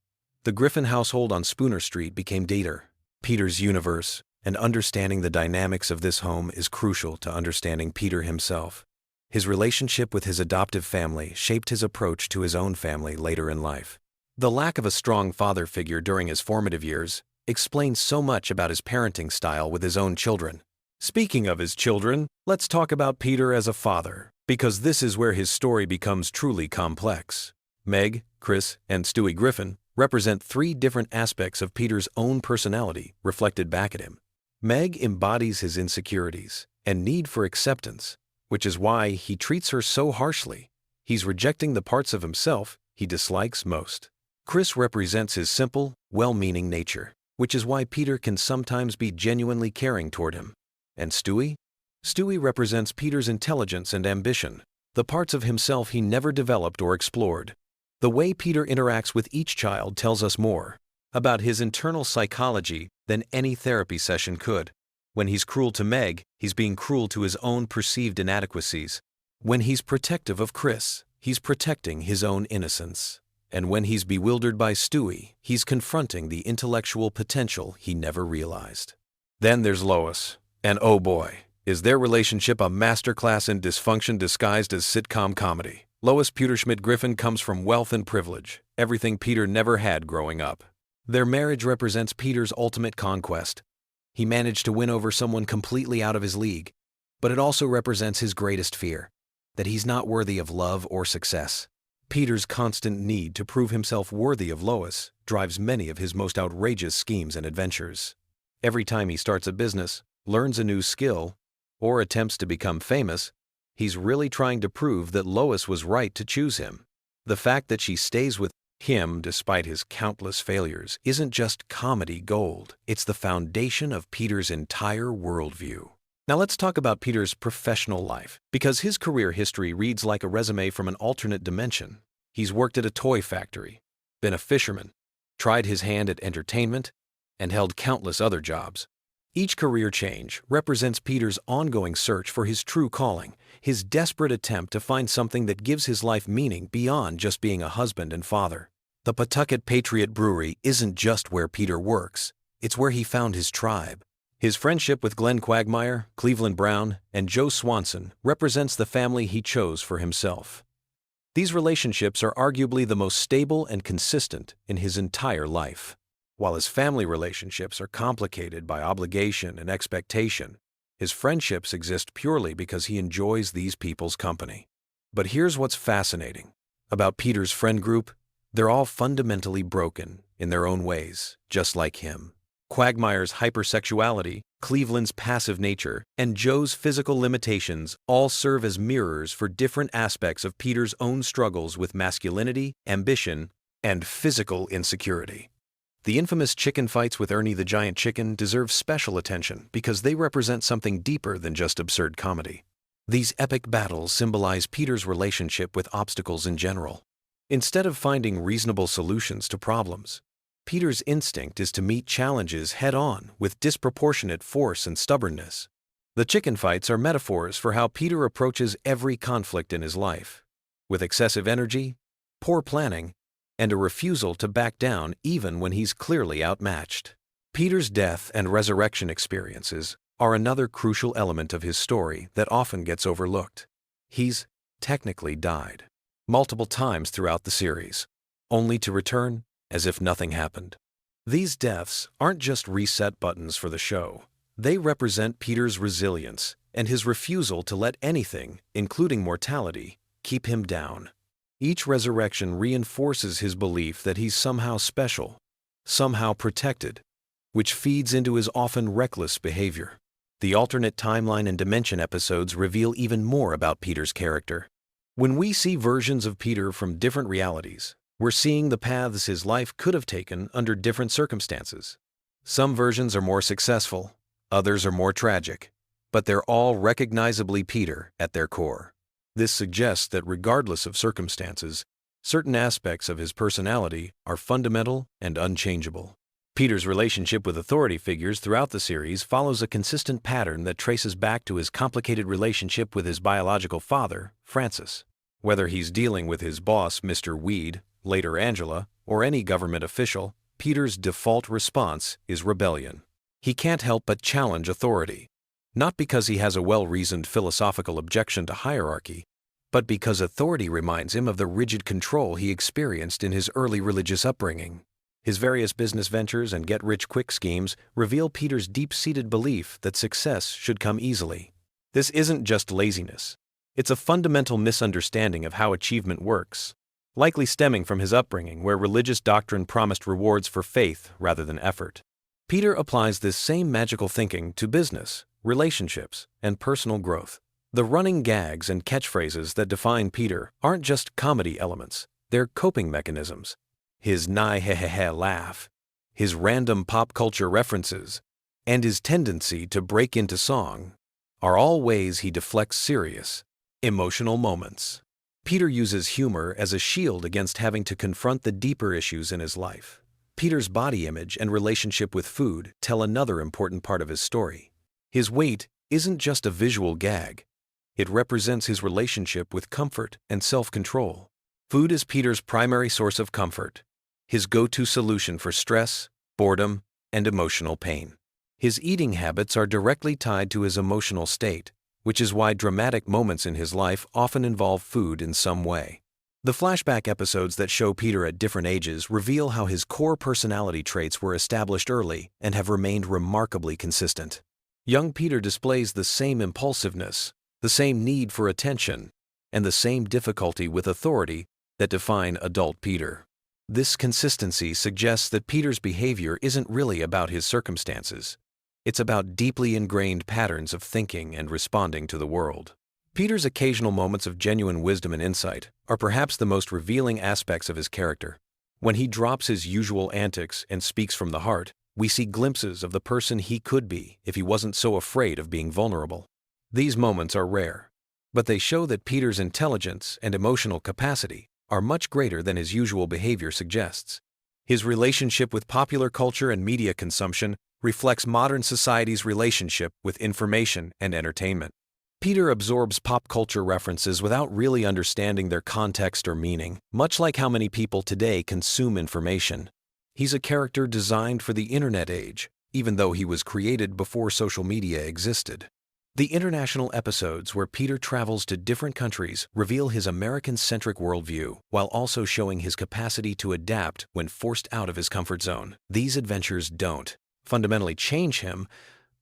The Griffin household on Spooner Street became Dater, Peter's universe, and understanding the dynamics of this home is crucial to understanding Peter himself. His relationship with his adoptive family shaped his approach to his own family later in life. The lack of a strong father figure during his formative years explains so much about his parenting style with his own children. Speaking of his children, let's talk about Peter as a father, because this is where his story becomes truly complex. Meg, Chris, and Stewie Griffin represent three different aspects of Peter's own personality reflected back at him. Meg embodies his insecurities and need for acceptance, which is why he treats her so harshly. He's rejecting the parts of himself he dislikes most. Chris represents his simple, well-meaning nature, which is why Peter can sometimes be genuinely caring toward him. And Stewie? Stewie represents Peter's intelligence and ambition, the parts of himself he never developed or explored. The way Peter interacts with each child tells us more about his internal psychology than any therapy session could. When he's cruel to Meg, he's being cruel to his own perceived inadequacies. When he's protective of Chris, he's protecting his own innocence. And when he's bewildered by Stewie, he's confronting the intellectual potential he never realized. Then there's Lois. And oh boy, is their relationship a masterclass in dysfunction disguised as sitcom comedy. Lois Peterschmidt Griffin comes from wealth and privilege, everything Peter never had growing up. Their marriage represents Peter's ultimate conquest. He managed to win over someone completely out of his league, but it also represents his greatest fear, that he's not worthy of love or success. Peter's constant need to prove himself worthy of Lois drives many of his most outrageous schemes and adventures. Every time he starts a business, learns a new skill, or attempts to become famous, he's really trying to prove that Lois was right to choose him. The fact that she stays with him despite his countless failures isn't just comedy gold, it's the foundation of Peter's entire worldview. Now let's talk about Peter's professional life, because his career history reads like a resume from an alternate dimension. He's worked at a toy factory, been a fisherman, tried his hand at entertainment, and held countless other jobs. Each career change represents Peter's ongoing search for his true calling, his desperate attempt to find something that gives his life meaning beyond just being a husband and father. The Pawtucket Patriot Brewery isn't just where Peter works, it's where he found his tribe. His friendship with Glenn Quagmire, Cleveland Brown, and Joe Swanson represents the family he chose for himself. These relationships are arguably the most stable and consistent in his entire life. While his family relationships are complicated by obligation and expectation, his friendships exist purely because he enjoys these people's company. But here's what's fascinating about Peter's friend group. They're all fundamentally broken in their own ways, just like him. Quagmire's hypersexuality, Cleveland's passive nature, and Joe's physical limitations all serve as mirrors for different aspects of Peter's own struggles with masculinity, ambition, and physical insecurity. The infamous chicken fights with Ernie the Giant Chicken deserve special attention because they represent something deeper than just absurd comedy. These epic battles symbolize Peter's relationship with obstacles in general. Instead of finding reasonable solutions to problems, Peter's instinct is to meet challenges head-on with disproportionate force and stubbornness. The chicken fights are metaphors for how Peter approaches every conflict in his life, with excessive energy, poor planning, and a refusal to back down even when he's clearly outmatched. Peter's death and resurrection experiences are another crucial element of his story that often gets overlooked. He's technically died multiple times throughout the series, only to return as if nothing happened. These deaths aren't just reset buttons for the show. They represent Peter's resilience and his refusal to let anything, including mortality, keep him down. Each resurrection reinforces his belief that he's somehow special, somehow protected, which feeds into his often reckless behavior. The alternate timeline and dimension episodes reveal even more about Peter's character. When we see versions of Peter from different realities, we're seeing the paths his life could have taken under different circumstances. Some versions are more successful, others are more tragic, but they're all recognizably Peter at their core. This suggests that regardless of circumstances, certain aspects of his personality are fundamental and unchangeable. Peter's relationship with authority figures throughout the series follows a consistent pattern that traces back to his complicated relationship with his biological father, Francis. Whether he's dealing with his boss, Mr. Weed, later Angela, or any government official, Peter's default response is rebellion. He can't help but challenge authority, not because he has a well-reasoned philosophical objection to hierarchy, but because authority reminds him of the rigid control he experienced in his early religious upbringing. His various business ventures and get-rich-quick schemes reveal Peter's deep-seated belief that success should come easily. This isn't just laziness. It's a fundamental misunderstanding of how achievement works, likely stemming from his upbringing where religious doctrine promised rewards for faith rather than effort. Peter applies this same magical thinking to business, relationships, and personal growth. The running gags and catchphrases that define Peter aren't just comedy elements, they're coping mechanisms. His nigh-he-he-he laugh, his random pop culture references, and his tendency to break into song are all ways he deflects serious, emotional moments. Peter uses humor as a shield against having to confront the deeper issues in his life. Peter's body image and relationship with food tell another important part of his story. His weight isn't just a visual gag. It represents his relationship with comfort and self-control. Food is Peter's primary source of comfort, his go-to solution for stress, boredom, and emotional pain. His eating habits are directly tied to his emotional state, which is why dramatic moments in his life often involve food in some way. The flashback episodes that show Peter at different ages reveal how his core personality traits were established early and have remained remarkably consistent. Young Peter displays the same impulsiveness, the same need for attention, and the same difficulty with authority that define adult Peter. This consistency suggests that Peter's behavior isn't really about his circumstances. It's about deeply ingrained patterns of thinking and responding to the world. Peter's occasional moments of genuine wisdom and insight are perhaps the most revealing aspects of his character. When he drops his usual antics and speaks from the heart, we see glimpses of the person he could be if he wasn't so afraid of being vulnerable. These moments are rare, but they show that Peter's intelligence and emotional capacity are much greater than his usual behavior suggests. His relationship with popular culture and media consumption reflects modern society's relationship with information and entertainment. Peter absorbs pop culture references without really understanding their context or meaning, much like how many people today consume information. He's a character designed for the internet age, even though he was created before social media existed. The international episodes where Peter travels to different countries reveal his American-centric worldview, while also showing his capacity to adapt when forced out of his comfort zone. These adventures don't fundamentally change him,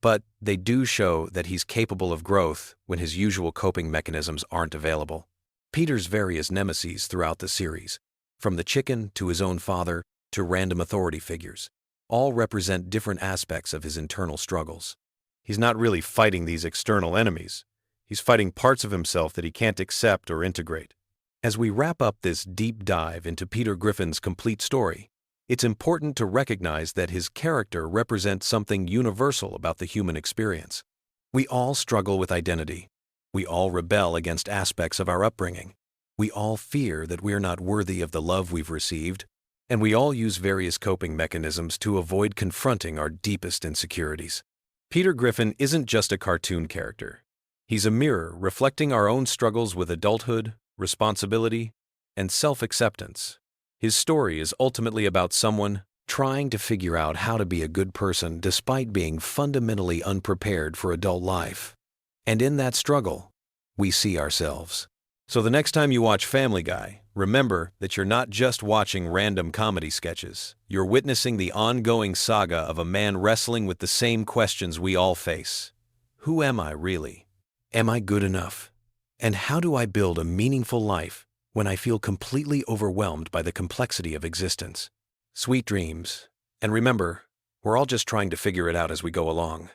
but they do show that he's capable of growth when his usual coping mechanisms aren't available. Peter's various nemesis throughout the series, from the chicken to his own father to random authority figures, all represent different aspects of his internal struggles. He's not really fighting these external enemies. He's fighting parts of himself that he can't accept or integrate. As we wrap up this deep dive into Peter Griffin's complete story, it's important to recognize that his character represents something universal about the human experience. We all struggle with identity. We all rebel against aspects of our upbringing. We all fear that we're not worthy of the love we've received, and we all use various coping mechanisms to avoid confronting our deepest insecurities. Peter Griffin isn't just a cartoon character. He's a mirror reflecting our own struggles with adulthood, responsibility, and self-acceptance. His story is ultimately about someone trying to figure out how to be a good person despite being fundamentally unprepared for adult life. And in that struggle, we see ourselves. So the next time you watch Family Guy, remember that you're not just watching random comedy sketches. You're witnessing the ongoing saga of a man wrestling with the same questions we all face. Who am I really? Am I good enough? And how do I build a meaningful life when I feel completely overwhelmed by the complexity of existence? Sweet dreams. And remember, we're all just trying to figure it out as we go along,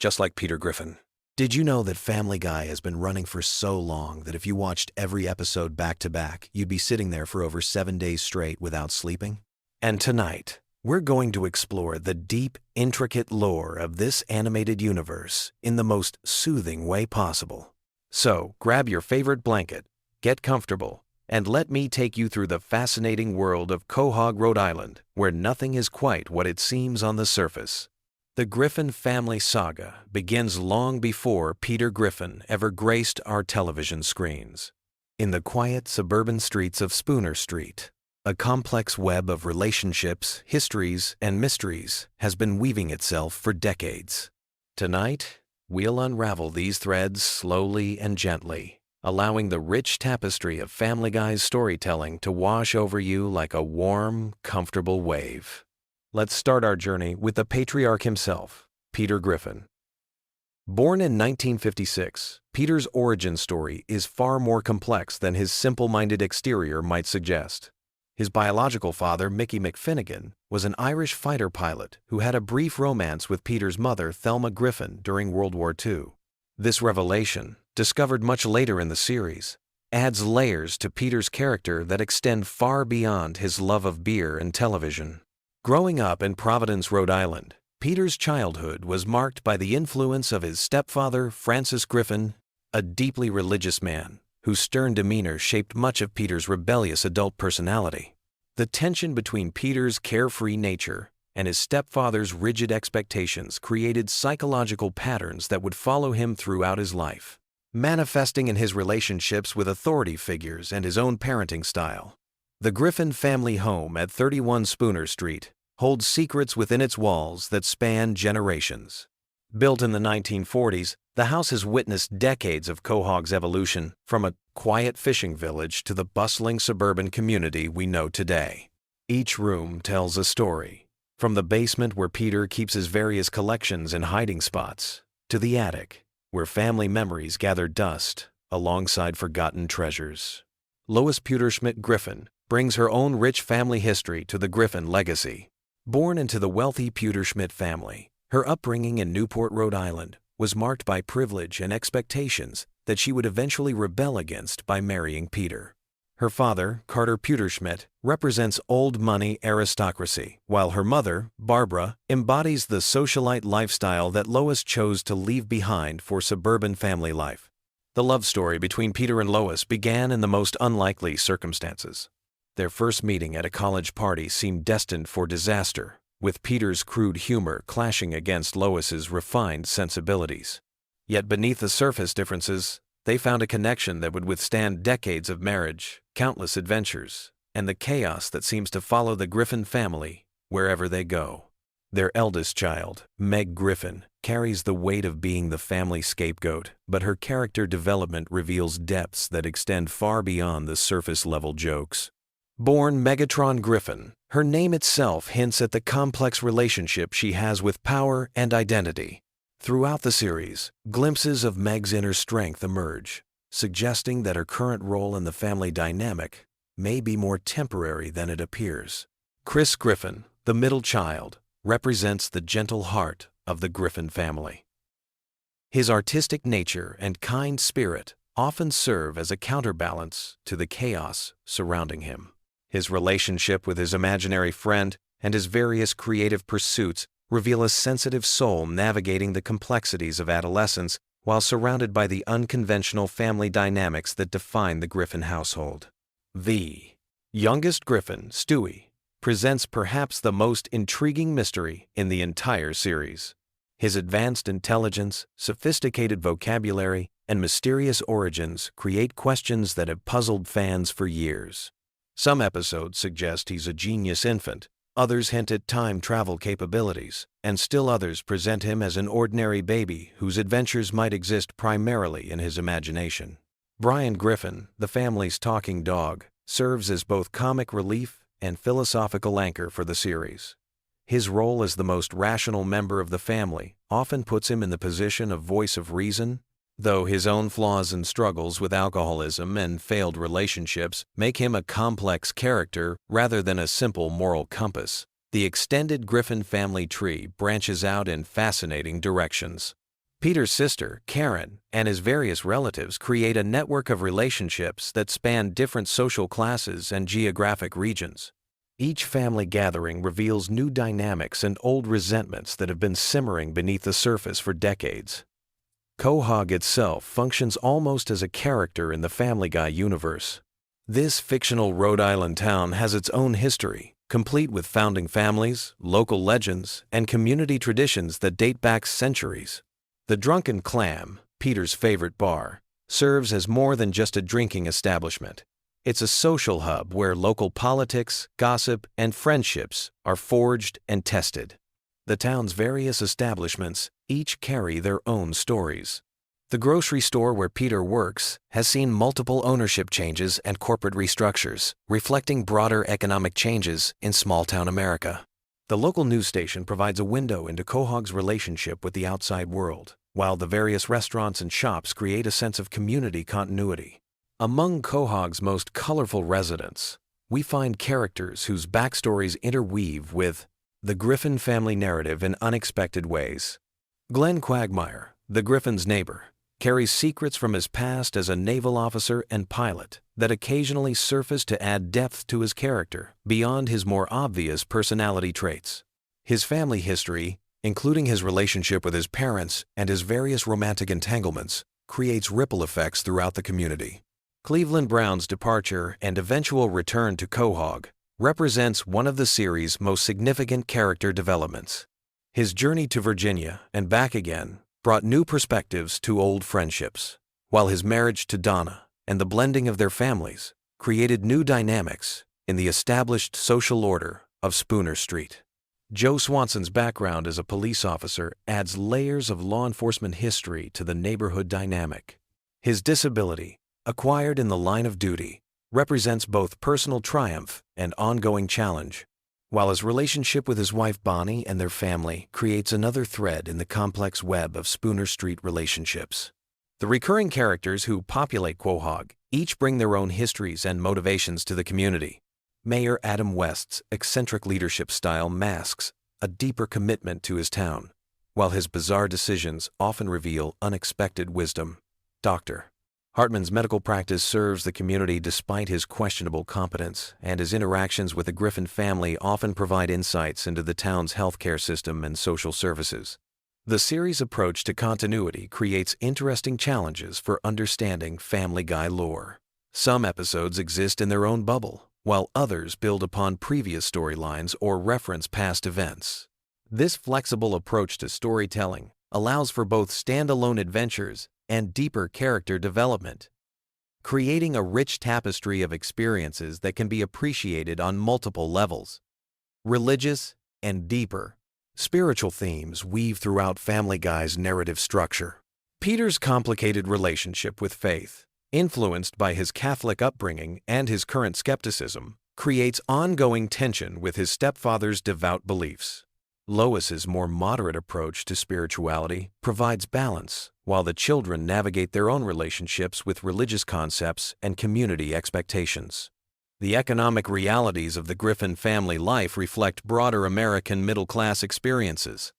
just like Peter Griffin. Did you know that Family Guy has been running for so long that if you watched every episode back to back, you'd be sitting there for over 7 days straight without sleeping? And tonight, we're going to explore the deep, intricate lore of this animated universe in the most soothing way possible. So, grab your favorite blanket, get comfortable, and let me take you through the fascinating world of Quahog, Rhode Island, where nothing is quite what it seems on the surface. The Griffin family saga begins long before Peter Griffin ever graced our television screens. In the quiet suburban streets of Spooner Street, A complex web of relationships, histories, and mysteries has been weaving itself for decades. Tonight, we'll unravel these threads slowly and gently, allowing the rich tapestry of Family Guy's storytelling to wash over you like a warm, comfortable wave. Let's start our journey with the patriarch himself, Peter Griffin. Born in 1956, Peter's origin story is far more complex than his simple-minded exterior might suggest. His biological father, Mickey McFinnigan, was an Irish fighter pilot who had a brief romance with Peter's mother, Thelma Griffin, during World War II. This revelation, discovered much later in the series, adds layers to Peter's character that extend far beyond his love of beer and television. Growing up in Providence, Rhode Island, Peter's childhood was marked by the influence of his stepfather, Francis Griffin, a deeply religious man whose stern demeanor shaped much of Peter's rebellious adult personality. The tension between Peter's carefree nature and his stepfather's rigid expectations created psychological patterns that would follow him throughout his life, manifesting in his relationships with authority figures and his own parenting style. The Griffin family home at 31 Spooner Street holds secrets within its walls that span generations. Built in the 1940s, the house has witnessed decades of Quahog's evolution from a quiet fishing village to the bustling suburban community we know today. Each room tells a story, from the basement where Peter keeps his various collections and hiding spots, to the attic, where family memories gather dust alongside forgotten treasures. Lois Schmidt Griffin brings her own rich family history to the Griffin legacy. Born into the wealthy Schmidt family, her upbringing in Newport, Rhode Island, was marked by privilege and expectations that she would eventually rebel against by marrying Peter. Her father, Carter Schmidt, represents old money aristocracy, while her mother, Barbara, embodies the socialite lifestyle that Lois chose to leave behind for suburban family life. The love story between Peter and Lois began in the most unlikely circumstances. Their first meeting at a college party seemed destined for disaster, with Peter's crude humor clashing against Lois's refined sensibilities. Yet beneath the surface differences, they found a connection that would withstand decades of marriage, countless adventures, and the chaos that seems to follow the Griffin family wherever they go. Their eldest child, Meg Griffin, carries the weight of being the family scapegoat, but her character development reveals depths that extend far beyond the surface-level jokes. Born Megatron Griffin, her name itself hints at the complex relationship she has with power and identity. Throughout the series, glimpses of Meg's inner strength emerge, suggesting that her current role in the family dynamic may be more temporary than it appears. Chris Griffin, the middle child, represents the gentle heart of the Griffin family. His artistic nature and kind spirit often serve as a counterbalance to the chaos surrounding him. His relationship with his imaginary friend and his various creative pursuits reveal a sensitive soul navigating the complexities of adolescence while surrounded by the unconventional family dynamics that define the Griffin household. The youngest Griffin, Stewie, presents perhaps the most intriguing mystery in the entire series. His advanced intelligence, sophisticated vocabulary, and mysterious origins create questions that have puzzled fans for years. Some episodes suggest he's a genius infant, others hint at time travel capabilities, and still others present him as an ordinary baby whose adventures might exist primarily in his imagination. Brian Griffin, the family's talking dog, serves as both comic relief and philosophical anchor for the series. His role as the most rational member of the family often puts him in the position of voice of reason, though his own flaws and struggles with alcoholism and failed relationships make him a complex character rather than a simple moral compass. The extended Griffin family tree branches out in fascinating directions. Peter's sister, Karen, and his various relatives create a network of relationships that span different social classes and geographic regions. Each family gathering reveals new dynamics and old resentments that have been simmering beneath the surface for decades. Quahog itself functions almost as a character in the Family Guy universe. This fictional Rhode Island town has its own history, complete with founding families, local legends, and community traditions that date back centuries. The Drunken Clam, Peter's favorite bar, serves as more than just a drinking establishment. It's a social hub where local politics, gossip, and friendships are forged and tested. The town's various establishments each carry their own stories. The grocery store where Peter works has seen multiple ownership changes and corporate restructures, reflecting broader economic changes in small-town America. The local news station provides a window into Quahog's relationship with the outside world, while the various restaurants and shops create a sense of community continuity. Among Quahog's most colorful residents, we find characters whose backstories interweave with the Griffin family narrative in unexpected ways. Glenn Quagmire, the Griffin's neighbor, carries secrets from his past as a naval officer and pilot that occasionally surface to add depth to his character beyond his more obvious personality traits. His family history, including his relationship with his parents and his various romantic entanglements, creates ripple effects throughout the community. Cleveland Brown's departure and eventual return to Quahog represents one of the series' most significant character developments. His journey to Virginia and back again brought new perspectives to old friendships, while his marriage to Donna and the blending of their families created new dynamics in the established social order of Spooner Street. Joe Swanson's background as a police officer adds layers of law enforcement history to the neighborhood dynamic. His disability, acquired in the line of duty, represents both personal triumph and ongoing challenge, while his relationship with his wife Bonnie and their family creates another thread in the complex web of Spooner Street relationships. The recurring characters who populate Quahog each bring their own histories and motivations to the community. Mayor Adam West's eccentric leadership style masks a deeper commitment to his town, while his bizarre decisions often reveal unexpected wisdom. Dr. Hartman's medical practice serves the community despite his questionable competence, and his interactions with the Griffin family often provide insights into the town's healthcare system and social services. The series' approach to continuity creates interesting challenges for understanding Family Guy lore. Some episodes exist in their own bubble, while others build upon previous storylines or reference past events. This flexible approach to storytelling allows for both standalone adventures and deeper character development, creating a rich tapestry of experiences that can be appreciated on multiple levels. Religious and deeper, spiritual themes weave throughout Family Guy's narrative structure. Peter's complicated relationship with faith, influenced by his Catholic upbringing and his current skepticism, creates ongoing tension with his stepfather's devout beliefs. Lois's more moderate approach to spirituality provides balance, while the children navigate their own relationships with religious concepts and community expectations. The economic realities of the Griffin family life reflect broader American middle-class experiences.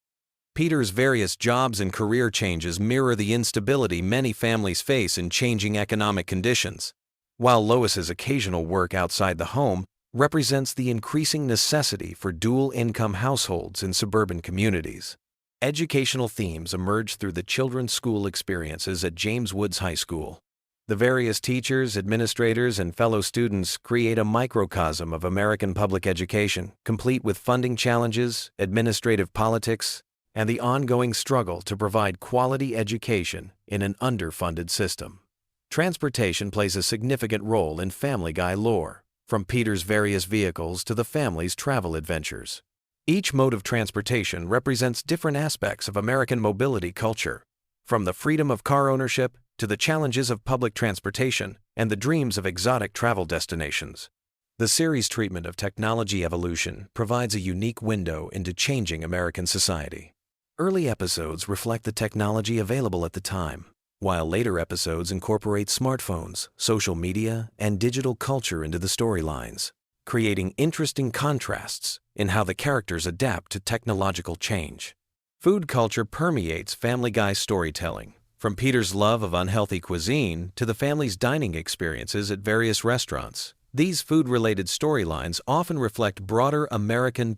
Peter's various jobs and career changes mirror the instability many families face in changing economic conditions, while Lois's occasional work outside the home represents the increasing necessity for dual-income households in suburban communities. Educational themes emerge through the children's school experiences at James Woods High School. The various teachers, administrators, and fellow students create a microcosm of American public education, complete with funding challenges, administrative politics, and the ongoing struggle to provide quality education in an underfunded system. Transportation plays a significant role in Family Guy lore, from Peter's various vehicles to the family's travel adventures. Each mode of transportation represents different aspects of American mobility culture, from the freedom of car ownership to the challenges of public transportation and the dreams of exotic travel destinations. The series' treatment of technology evolution provides a unique window into changing American society. Early episodes reflect the technology available at the time, while later episodes incorporate smartphones, social media, and digital culture into the storylines, creating interesting contrasts in how the characters adapt to technological change. Food culture permeates Family Guy storytelling, from Peter's love of unhealthy cuisine to the family's dining experiences at various restaurants. These food-related storylines often reflect broader American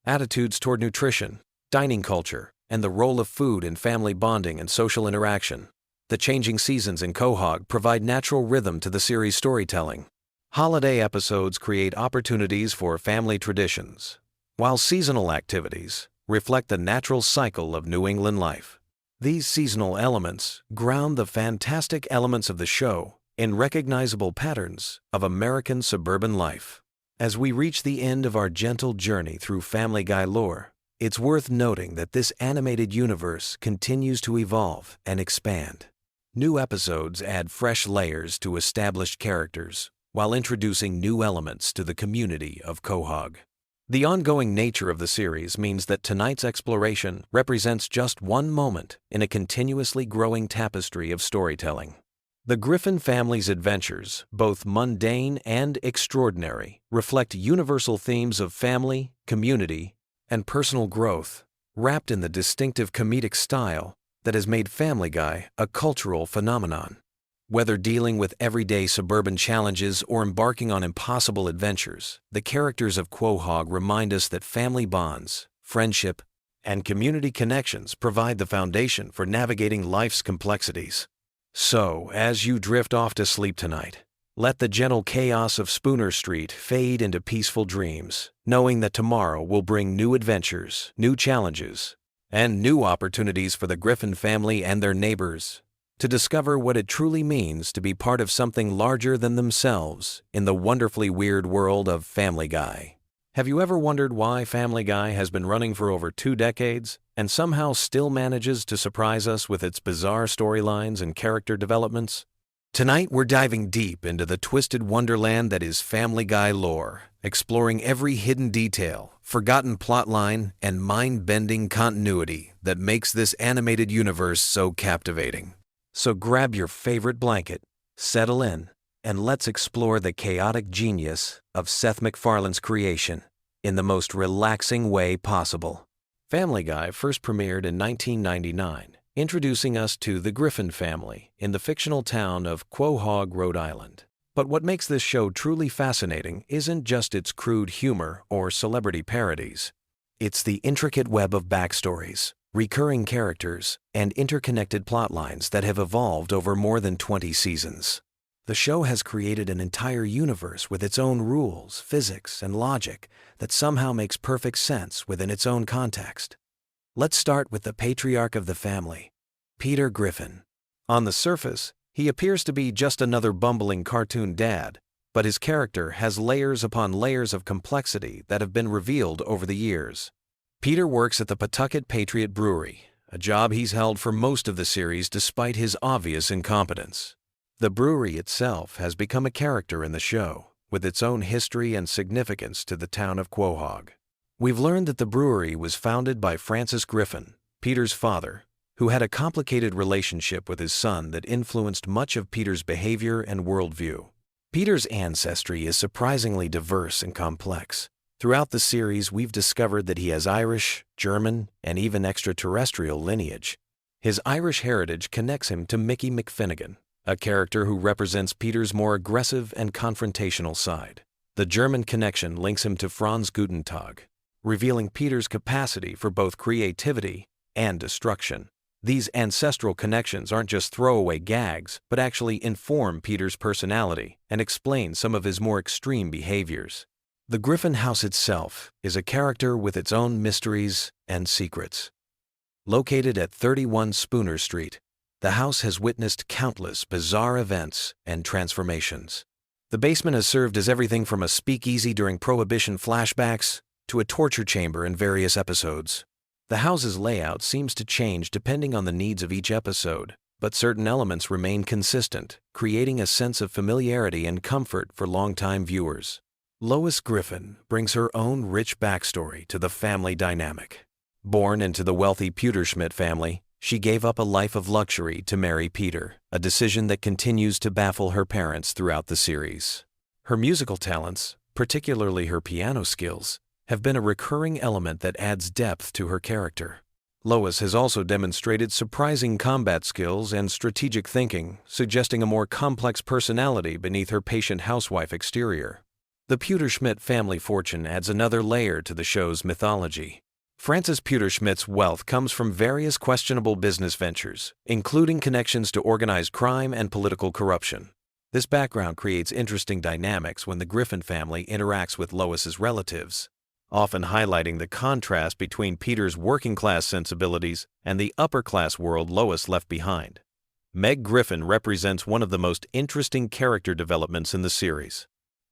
attitudes toward nutrition, dining culture, and the role of food in family bonding and social interaction. The changing seasons in Quahog provide natural rhythm to the series' storytelling. Holiday episodes create opportunities for family traditions, while seasonal activities reflect the natural cycle of New England life. These seasonal elements ground the fantastic elements of the show in recognizable patterns of American suburban life. As we reach the end of our gentle journey through Family Guy lore, it's worth noting that this animated universe continues to evolve and expand. New episodes add fresh layers to established characters, while introducing new elements to the community of Quahog. The ongoing nature of the series means that tonight's exploration represents just one moment in a continuously growing tapestry of storytelling. The Griffin family's adventures, both mundane and extraordinary, reflect universal themes of family, community, and personal growth, wrapped in the distinctive comedic style that has made Family Guy a cultural phenomenon. Whether dealing with everyday suburban challenges or embarking on impossible adventures, the characters of Quahog remind us that family bonds, friendship, and community connections provide the foundation for navigating life's complexities. So, as you drift off to sleep tonight, let the gentle chaos of Spooner Street fade into peaceful dreams, knowing that tomorrow will bring new adventures, new challenges, and new opportunities for the Griffin family and their neighbors to discover what it truly means to be part of something larger than themselves in the wonderfully weird world of Family Guy. Have you ever wondered why Family Guy has been running for over 2 decades and somehow still manages to surprise us with its bizarre storylines and character developments? Tonight we're diving deep into the twisted wonderland that is Family Guy lore, exploring every hidden detail, forgotten plotline, and mind-bending continuity that makes this animated universe so captivating. So grab your favorite blanket, settle in, and let's explore the chaotic genius of Seth MacFarlane's creation in the most relaxing way possible. Family Guy first premiered in 1999, introducing us to the Griffin family in the fictional town of Quahog, Rhode Island. But what makes this show truly fascinating isn't just its crude humor or celebrity parodies. It's the intricate web of backstories, recurring characters, and interconnected plotlines that have evolved over more than 20 seasons. The show has created an entire universe with its own rules, physics, and logic that somehow makes perfect sense within its own context. Let's start with the patriarch of the family, Peter Griffin. On the surface, he appears to be just another bumbling cartoon dad, but his character has layers upon layers of complexity that have been revealed over the years. Peter works at the Pawtucket Patriot Brewery, a job he's held for most of the series despite his obvious incompetence. The brewery itself has become a character in the show, with its own history and significance to the town of Quahog. We've learned that the brewery was founded by Francis Griffin, Peter's father, who had a complicated relationship with his son that influenced much of Peter's behavior and worldview. Peter's ancestry is surprisingly diverse and complex. Throughout the series, we've discovered that he has Irish, German, and even extraterrestrial lineage. His Irish heritage connects him to Mickey McFinnigan, a character who represents Peter's more aggressive and confrontational side. The German connection links him to Franz Gutentag, revealing Peter's capacity for both creativity and destruction. These ancestral connections aren't just throwaway gags, but actually inform Peter's personality and explain some of his more extreme behaviors. The Griffin house itself is a character with its own mysteries and secrets. Located at 31 Spooner Street, the house has witnessed countless bizarre events and transformations. The basement has served as everything from a speakeasy during Prohibition flashbacks to a torture chamber in various episodes. The house's layout seems to change depending on the needs of each episode, but certain elements remain consistent, creating a sense of familiarity and comfort for longtime viewers. Lois Griffin brings her own rich backstory to the family dynamic. Born into the wealthy Pewterschmidt family, she gave up a life of luxury to marry Peter, a decision that continues to baffle her parents throughout the series. Her musical talents, particularly her piano skills, have been a recurring element that adds depth to her character. Lois has also demonstrated surprising combat skills and strategic thinking, suggesting a more complex personality beneath her patient housewife exterior. The Pewterschmidt family fortune adds another layer to the show's mythology. Francis Pewterschmidt's wealth comes from various questionable business ventures, including connections to organized crime and political corruption. This background creates interesting dynamics when the Griffin family interacts with Lois's relatives, often highlighting the contrast between Peter's working-class sensibilities and the upper-class world Lois left behind. Meg Griffin represents one of the most interesting character developments in the series.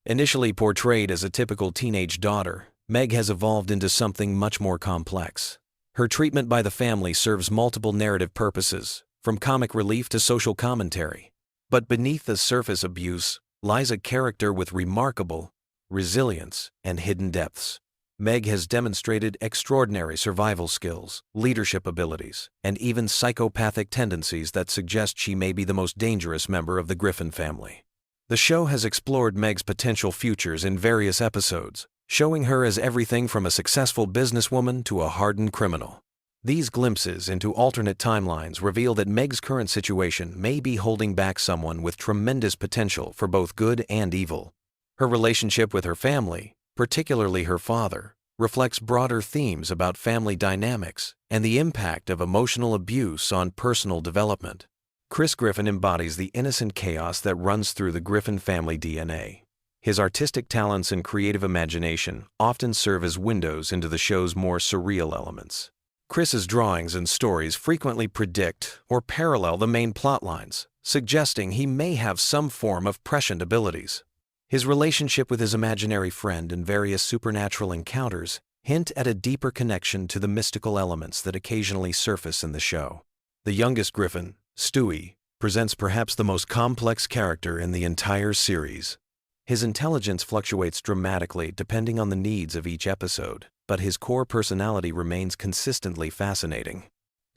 Initially portrayed as a typical teenage daughter, Meg has evolved into something much more complex. Her treatment by the family serves multiple narrative purposes, from comic relief to social commentary. But beneath the surface abuse lies a character with remarkable resilience and hidden depths. Meg has demonstrated extraordinary survival skills, leadership abilities, and even psychopathic tendencies that suggest she may be the most dangerous member of the Griffin family. The show has explored Meg's potential futures in various episodes, showing her as everything from a successful businesswoman to a hardened criminal. These glimpses into alternate timelines reveal that Meg's current situation may be holding back someone with tremendous potential for both good and evil. Her relationship with her family, particularly her father, reflects broader themes about family dynamics and the impact of emotional abuse on personal development. Chris Griffin embodies the innocent chaos that runs through the Griffin family DNA. His artistic talents and creative imagination often serve as windows into the show's more surreal elements. Chris's drawings and stories frequently predict or parallel the main plot lines, suggesting he may have some form of prescient abilities. His relationship with his imaginary friend and various supernatural encounters hint at a deeper connection to the mystical elements that occasionally surface in the show. The youngest Griffin, Stewie, presents perhaps the most complex character in the entire series. His intelligence fluctuates dramatically depending on the needs of each episode, but his core personality remains consistently fascinating.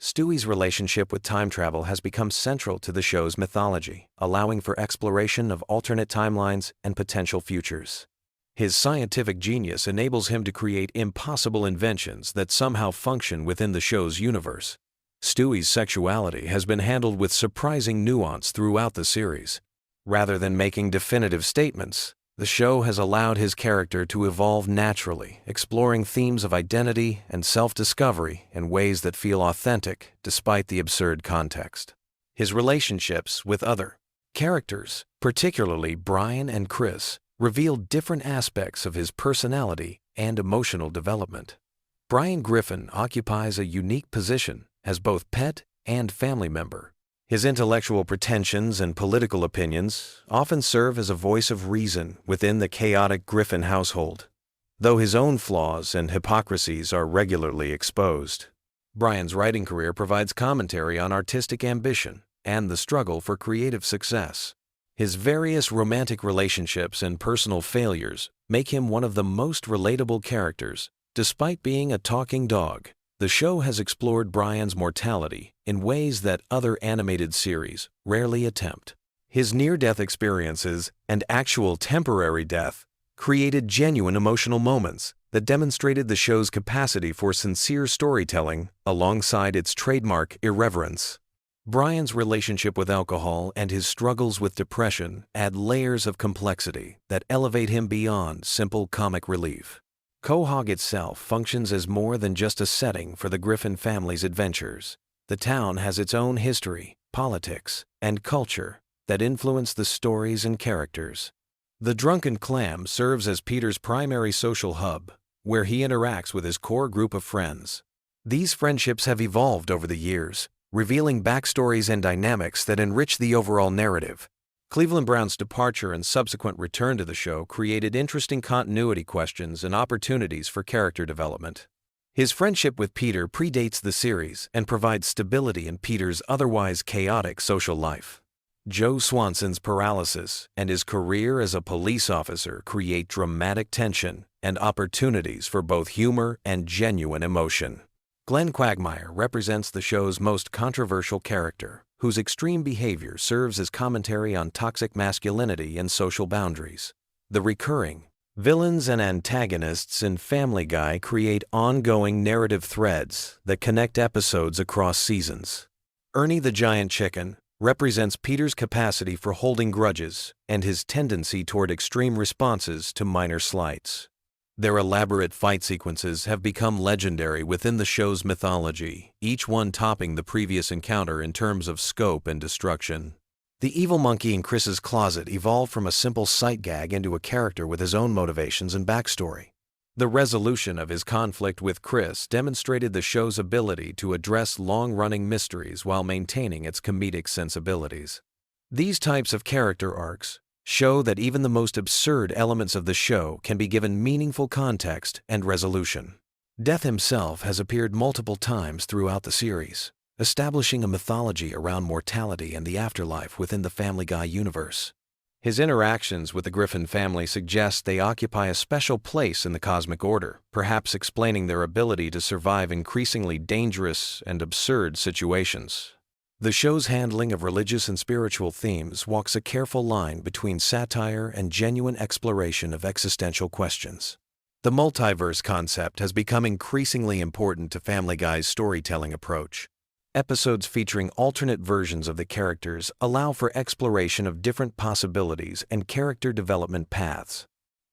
Stewie's relationship with time travel has become central to the show's mythology, allowing for exploration of alternate timelines and potential futures. His scientific genius enables him to create impossible inventions that somehow function within the show's universe. Stewie's sexuality has been handled with surprising nuance throughout the series. Rather than making definitive statements, the show has allowed his character to evolve naturally, exploring themes of identity and self-discovery in ways that feel authentic despite the absurd context. His relationships with other characters, particularly Brian and Chris, reveal different aspects of his personality and emotional development. Brian Griffin occupies a unique position as both pet and family member. His intellectual pretensions and political opinions often serve as a voice of reason within the chaotic Griffin household, though his own flaws and hypocrisies are regularly exposed. Brian's writing career provides commentary on artistic ambition and the struggle for creative success. His various romantic relationships and personal failures make him one of the most relatable characters. Despite being a talking dog, the show has explored Brian's mortality in ways that other animated series rarely attempt. His near-death experiences and actual temporary death created genuine emotional moments that demonstrated the show's capacity for sincere storytelling alongside its trademark irreverence. Brian's relationship with alcohol and his struggles with depression add layers of complexity that elevate him beyond simple comic relief. Quahog itself functions as more than just a setting for the Griffin family's adventures. The town has its own history, politics, and culture that influence the stories and characters. The Drunken Clam serves as Peter's primary social hub, where he interacts with his core group of friends. These friendships have evolved over the years, revealing backstories and dynamics that enrich the overall narrative. Cleveland Brown's departure and subsequent return to the show created interesting continuity questions and opportunities for character development. His friendship with Peter predates the series and provides stability in Peter's otherwise chaotic social life. Joe Swanson's paralysis and his career as a police officer create dramatic tension and opportunities for both humor and genuine emotion. Glenn Quagmire represents the show's most controversial character, whose extreme behavior serves as commentary on toxic masculinity and social boundaries. The recurring villains and antagonists in Family Guy create ongoing narrative threads that connect episodes across seasons. Ernie the Giant Chicken represents Peter's capacity for holding grudges and his tendency toward extreme responses to minor slights. Their elaborate fight sequences have become legendary within the show's mythology, each one topping the previous encounter in terms of scope and destruction. The evil monkey in Chris's closet evolved from a simple sight gag into a character with his own motivations and backstory. The resolution of his conflict with Chris demonstrated the show's ability to address long-running mysteries while maintaining its comedic sensibilities. These types of character arcs show that even the most absurd elements of the show can be given meaningful context and resolution. Death himself has appeared multiple times throughout the series, establishing a mythology around mortality and the afterlife within the Family Guy universe. His interactions with the Griffin family suggest they occupy a special place in the cosmic order, perhaps explaining their ability to survive increasingly dangerous and absurd situations. The show's handling of religious and spiritual themes walks a careful line between satire and genuine exploration of existential questions. The multiverse concept has become increasingly important to Family Guy's storytelling approach. Episodes featuring alternate versions of the characters allow for exploration of different possibilities and character development paths.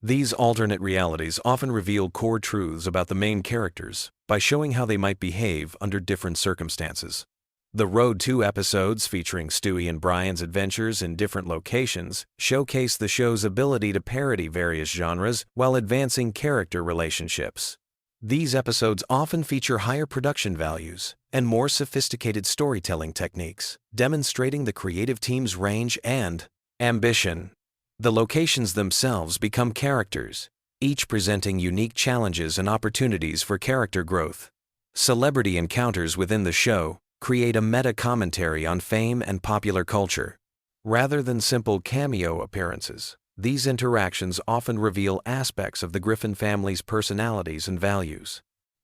These alternate realities often reveal core truths about the main characters by showing how they might behave under different circumstances. The Road 2 episodes featuring Stewie and Brian's adventures in different locations showcase the show's ability to parody various genres while advancing character relationships. These episodes often feature higher production values and more sophisticated storytelling techniques, demonstrating the creative team's range and ambition. The locations themselves become characters, each presenting unique challenges and opportunities for character growth. Celebrity encounters within the show create a meta-commentary on fame and popular culture. Rather than simple cameo appearances, these interactions often reveal aspects of the Griffin family's personalities and values.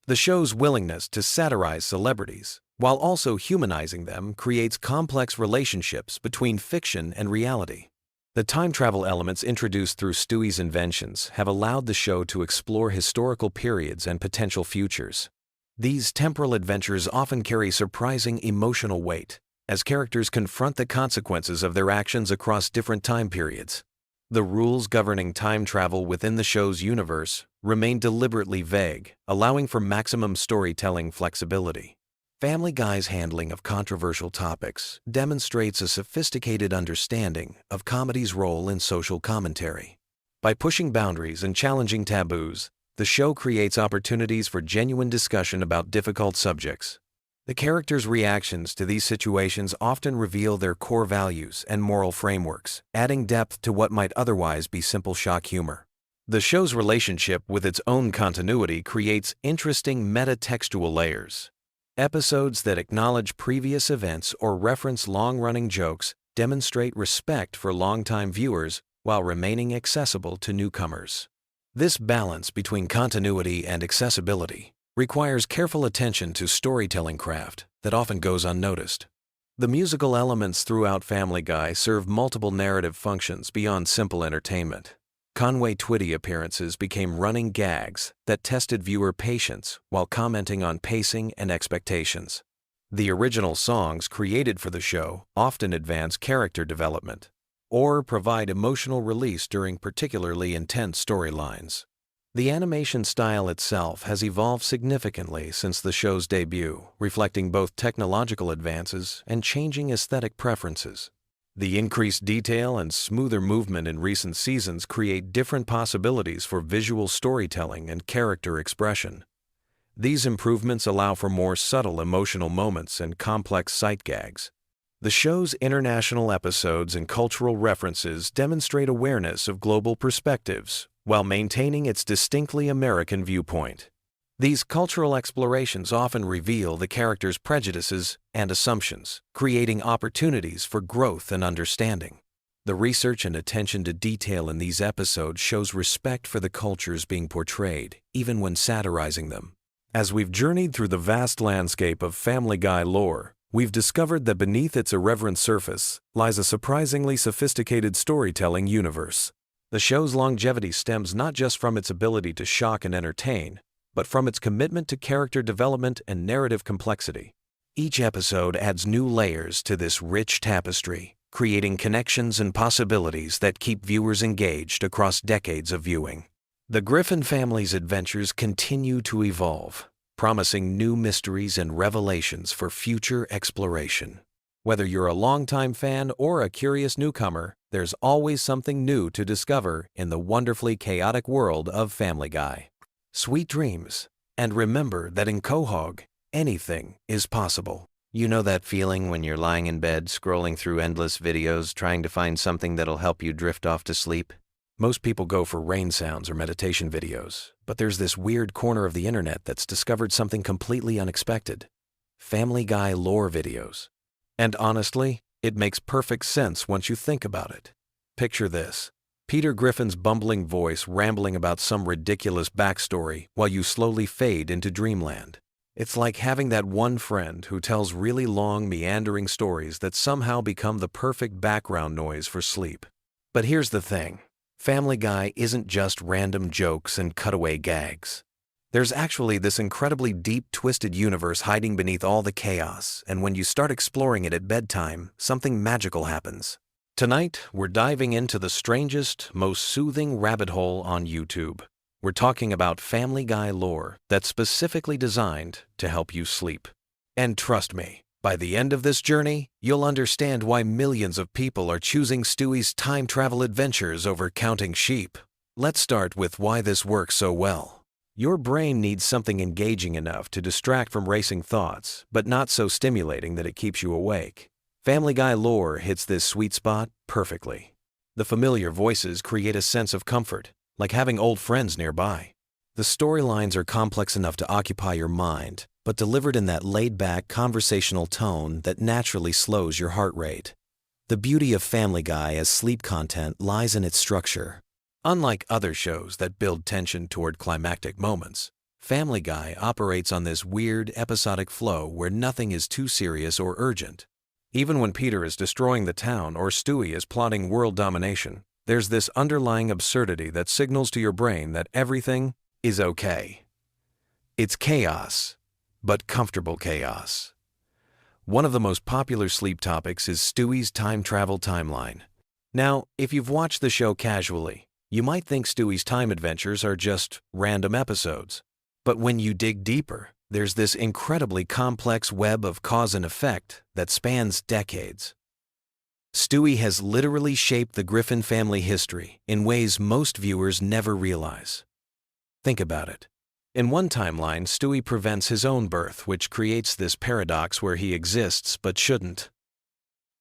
The show's willingness to satirize celebrities, while also humanizing them, creates complex relationships between fiction and reality. The time travel elements introduced through Stewie's inventions have allowed the show to explore historical periods and potential futures. These temporal adventures often carry surprising emotional weight, as characters confront the consequences of their actions across different time periods. The rules governing time travel within the show's universe remain deliberately vague, allowing for maximum storytelling flexibility. Family Guy's handling of controversial topics demonstrates a sophisticated understanding of comedy's role in social commentary. By pushing boundaries and challenging taboos, the show creates opportunities for genuine discussion about difficult subjects. The characters' reactions to these situations often reveal their core values and moral frameworks, adding depth to what might otherwise be simple shock humor. The show's relationship with its own continuity creates interesting meta-textual layers. Episodes that acknowledge previous events or reference long-running jokes demonstrate respect for longtime viewers while remaining accessible to newcomers. This balance between continuity and accessibility requires careful attention to storytelling craft that often goes unnoticed. The musical elements throughout Family Guy serve multiple narrative functions beyond simple entertainment. Conway Twitty appearances became running gags that tested viewer patience while commenting on pacing and expectations. The original songs created for the show often advance character development or provide emotional release during particularly intense storylines. The animation style itself has evolved significantly since the show's debut, reflecting both technological advances and changing aesthetic preferences. The increased detail and smoother movement in recent seasons create different possibilities for visual storytelling and character expression. These improvements allow for more subtle emotional moments and complex sight gags. The show's international episodes and cultural references demonstrate awareness of global perspectives, while maintaining its distinctly American viewpoint. These cultural explorations often reveal the characters' prejudices and assumptions, creating opportunities for growth and understanding. The research and attention to detail in these episodes shows respect for the cultures being portrayed, even when satirizing them. As we've journeyed through the vast landscape of Family Guy lore, we've discovered that beneath its irreverent surface lies a surprisingly sophisticated storytelling universe. The show's longevity stems not just from its ability to shock and entertain, but from its commitment to character development and narrative complexity. Each episode adds new layers to this rich tapestry, creating connections and possibilities that keep viewers engaged across decades of viewing. The Griffin family's adventures continue to evolve, promising new mysteries and revelations for future exploration. Whether you're a longtime fan or a curious newcomer, there's always something new to discover in the wonderfully chaotic world of Family Guy. sweet dreams, and remember that in Quahog, anything is possible. You know that feeling when you're lying in bed scrolling through endless videos trying to find something that'll help you drift off to sleep? Most people go for rain sounds or meditation videos, but there's this weird corner of the internet that's discovered something completely unexpected: Family Guy lore videos. And honestly, it makes perfect sense once you think about it. Picture this: Peter Griffin's bumbling voice rambling about some ridiculous backstory while you slowly fade into dreamland. It's like having that one friend who tells really long, meandering stories that somehow become the perfect background noise for sleep. But here's the thing: Family Guy isn't just random jokes and cutaway gags. There's actually this incredibly deep, twisted universe hiding beneath all the chaos, and when you start exploring it at bedtime, something magical happens. Tonight, we're diving into the strangest, most soothing rabbit hole on YouTube. We're talking about Family Guy lore that's specifically designed to help you sleep. And trust me, by the end of this journey, you'll understand why millions of people are choosing Stewie's time travel adventures over counting sheep. Let's start with why this works so well. Your brain needs something engaging enough to distract from racing thoughts, but not so stimulating that it keeps you awake. Family Guy lore hits this sweet spot perfectly. The familiar voices create a sense of comfort, like having old friends nearby. The storylines are complex enough to occupy your mind, but delivered in that laid-back, conversational tone that naturally slows your heart rate. The beauty of Family Guy as sleep content lies in its structure. Unlike other shows that build tension toward climactic moments, Family Guy operates on this weird, episodic flow where nothing is too serious or urgent. Even when Peter is destroying the town or Stewie is plotting world domination, there's this underlying absurdity that signals to your brain that everything is okay. It's chaos, but comfortable chaos. One of the most popular sleep topics is Stewie's time travel timeline. Now, if you've watched the show casually, you might think Stewie's time adventures are just random episodes. But when you dig deeper, there's this incredibly complex web of cause and effect that spans decades. Stewie has literally shaped the Griffin family history in ways most viewers never realize. Think about it. In one timeline, Stewie prevents his own birth, which creates this paradox where he exists but shouldn't.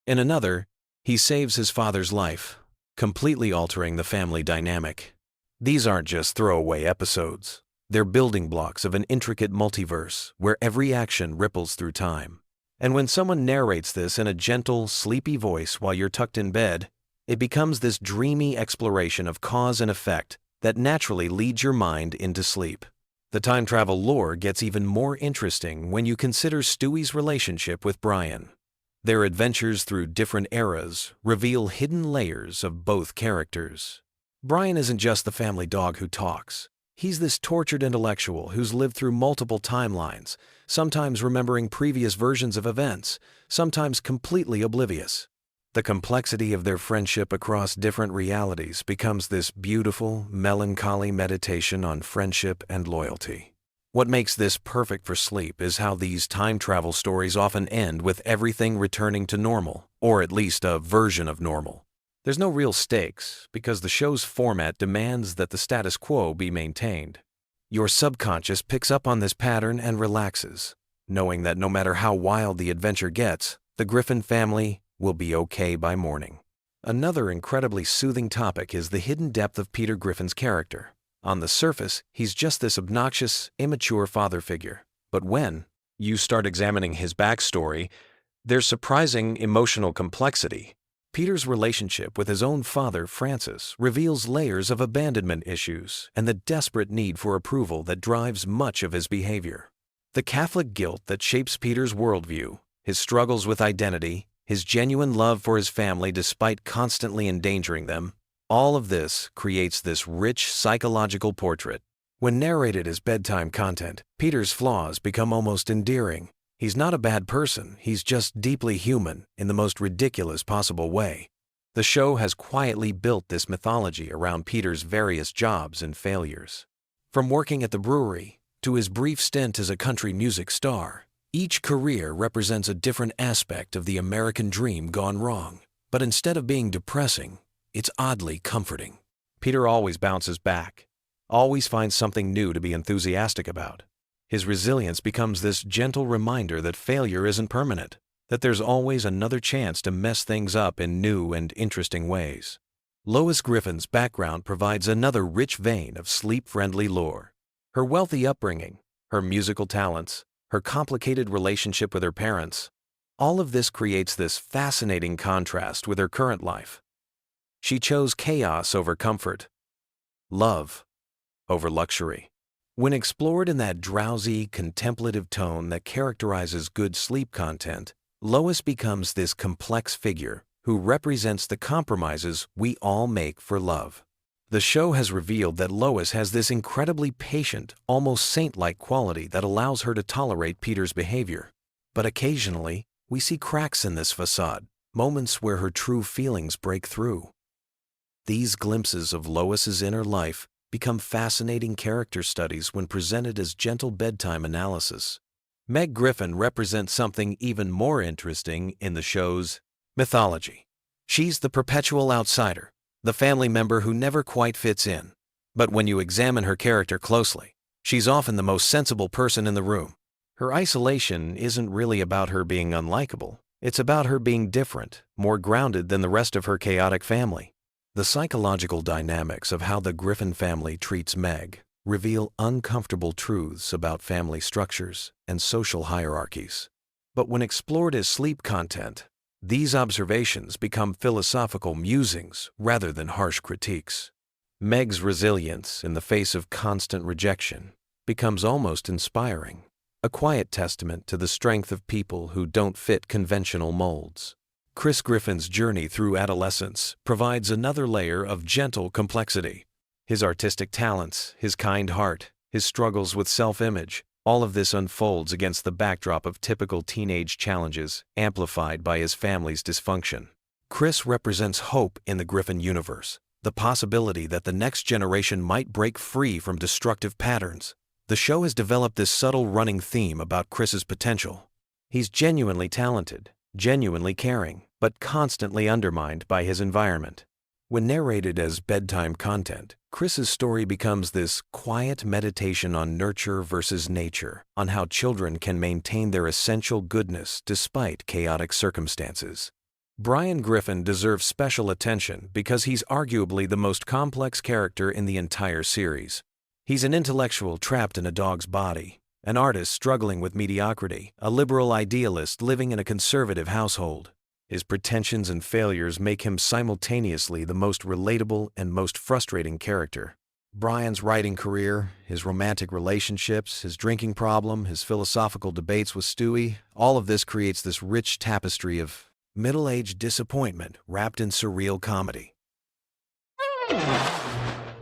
In another, he saves his father's life, completely altering the family dynamic. These aren't just throwaway episodes. They're building blocks of an intricate multiverse where every action ripples through time. And when someone narrates this in a gentle, sleepy voice while you're tucked in bed, it becomes this dreamy exploration of cause and effect that naturally leads your mind into sleep. The time travel lore gets even more interesting when you consider Stewie's relationship with Brian. Their adventures through different eras reveal hidden layers of both characters. Brian isn't just the family dog who talks. He's this tortured intellectual who's lived through multiple timelines, sometimes remembering previous versions of events, sometimes completely oblivious. The complexity of their friendship across different realities becomes this beautiful, melancholy meditation on friendship and loyalty. What makes this perfect for sleep is how these time travel stories often end with everything returning to normal, or at least a version of normal. There's no real stakes because the show's format demands that the status quo be maintained. Your subconscious picks up on this pattern and relaxes, knowing that no matter how wild the adventure gets, the Griffin family will be okay by morning. Another incredibly soothing topic is the hidden depth of Peter Griffin's character. On the surface, he's just this obnoxious, immature father figure. But when you start examining his backstory, there's surprising emotional complexity. Peter's relationship with his own father, Francis, reveals layers of abandonment issues and the desperate need for approval that drives much of his behavior. The Catholic guilt that shapes Peter's worldview, his struggles with identity, his genuine love for his family despite constantly endangering them, all of this creates this rich psychological portrait. When narrated as bedtime content, Peter's flaws become almost endearing. He's not a bad person, he's just deeply human in the most ridiculous possible way. The show has quietly built this mythology around Peter's various jobs and failures. From working at the brewery to his brief stint as a country music star, each career represents a different aspect of the American dream gone wrong. But instead of being depressing, it's oddly comforting. Peter always bounces back. always finds something new to be enthusiastic about. His resilience becomes this gentle reminder that failure isn't permanent, that there's always another chance to mess things up in new and interesting ways. Lois Griffin's background provides another rich vein of sleep-friendly lore. Her wealthy upbringing, her musical talents, her complicated relationship with her parents, all of this creates this fascinating contrast with her current life. She chose chaos over comfort, love over luxury. When explored in that drowsy, contemplative tone that characterizes good sleep content, Lois becomes this complex figure who represents the compromises we all make for love. The show has revealed that Lois has this incredibly patient, almost saint-like quality that allows her to tolerate Peter's behavior. But occasionally, we see cracks in this facade, moments where her true feelings break through. These glimpses of Lois's inner life become fascinating character studies when presented as gentle bedtime analysis. Meg Griffin represents something even more interesting in the show's mythology. She's the perpetual outsider, the family member who never quite fits in. But when you examine her character closely, she's often the most sensible person in the room. Her isolation isn't really about her being unlikable. It's about her being different, more grounded than the rest of her chaotic family. The psychological dynamics of how the Griffin family treats Meg reveal uncomfortable truths about family structures and social hierarchies. But when explored as sleep content, these observations become philosophical musings rather than harsh critiques. Meg's resilience in the face of constant rejection becomes almost inspiring, a quiet testament to the strength of people who don't fit conventional molds. Chris Griffin's journey through adolescence provides another layer of gentle complexity. His artistic talents, his kind heart, his struggles with self-image, all of this unfolds against the backdrop of typical teenage challenges, amplified by his family's dysfunction. Chris represents hope in the Griffin universe, the possibility that the next generation might break free from destructive patterns. The show has developed this subtle running theme about Chris's potential. He's genuinely talented, genuinely caring, but constantly undermined by his environment. When narrated as bedtime content, Chris's story becomes this quiet meditation on nurture versus nature, on how children can maintain their essential goodness despite chaotic circumstances. Brian Griffin deserves special attention because he's arguably the most complex character in the entire series. He's an intellectual trapped in a dog's body, an artist struggling with mediocrity, a liberal idealist living in a conservative household. His pretensions and failures make him simultaneously the most relatable and most frustrating character. Brian's writing career, his romantic relationships, his drinking problem, his philosophical debates with Stewie, all of this creates this rich tapestry of middle-aged disappointment wrapped in surreal comedy.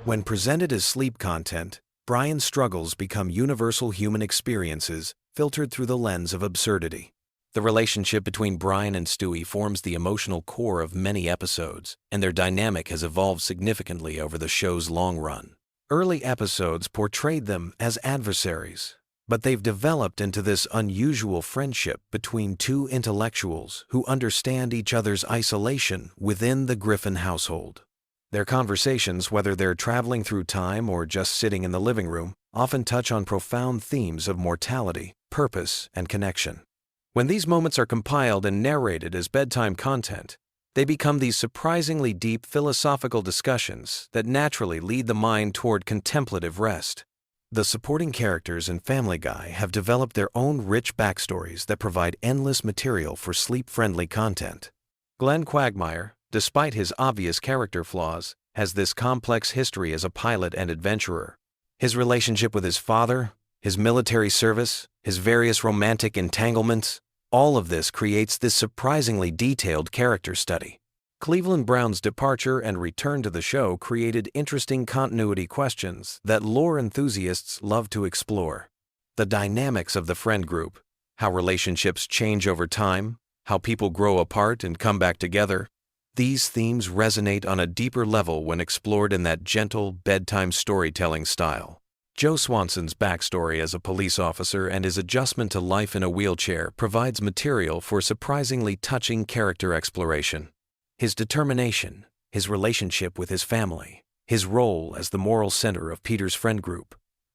When presented as sleep content, Brian's struggles become universal human experiences filtered through the lens of absurdity. The relationship between Brian and Stewie forms the emotional core of many episodes, and their dynamic has evolved significantly over the show's long run. Early episodes portrayed them as adversaries, but they've developed into this unusual friendship between two intellectuals who understand each other's isolation within the Griffin household. Their conversations, whether they're traveling through time or just sitting in the living room, often touch on profound themes of mortality, purpose, and connection. When these moments are compiled and narrated as bedtime content, they become these surprisingly deep philosophical discussions that naturally lead the mind toward contemplative rest. The supporting characters in Family Guy have developed their own rich backstories that provide endless material for sleep-friendly content. Glenn Quagmire, despite his obvious character flaws, has this complex history as a pilot and adventurer. His relationship with his father, his military service, his various romantic entanglements, all of this creates this surprisingly detailed character study. Cleveland Brown's departure and return to the show created interesting continuity questions that lore enthusiasts love to explore. The dynamics of the friend group, how relationships change over time, how people grow apart and come back together, these themes resonate on a deeper level when explored in that gentle, bedtime storytelling style. Joe Swanson's backstory as a police officer and his adjustment to life in a wheelchair provides material for surprisingly touching character exploration. His determination, his relationship with his family, his role as the moral center of Peter's friend group.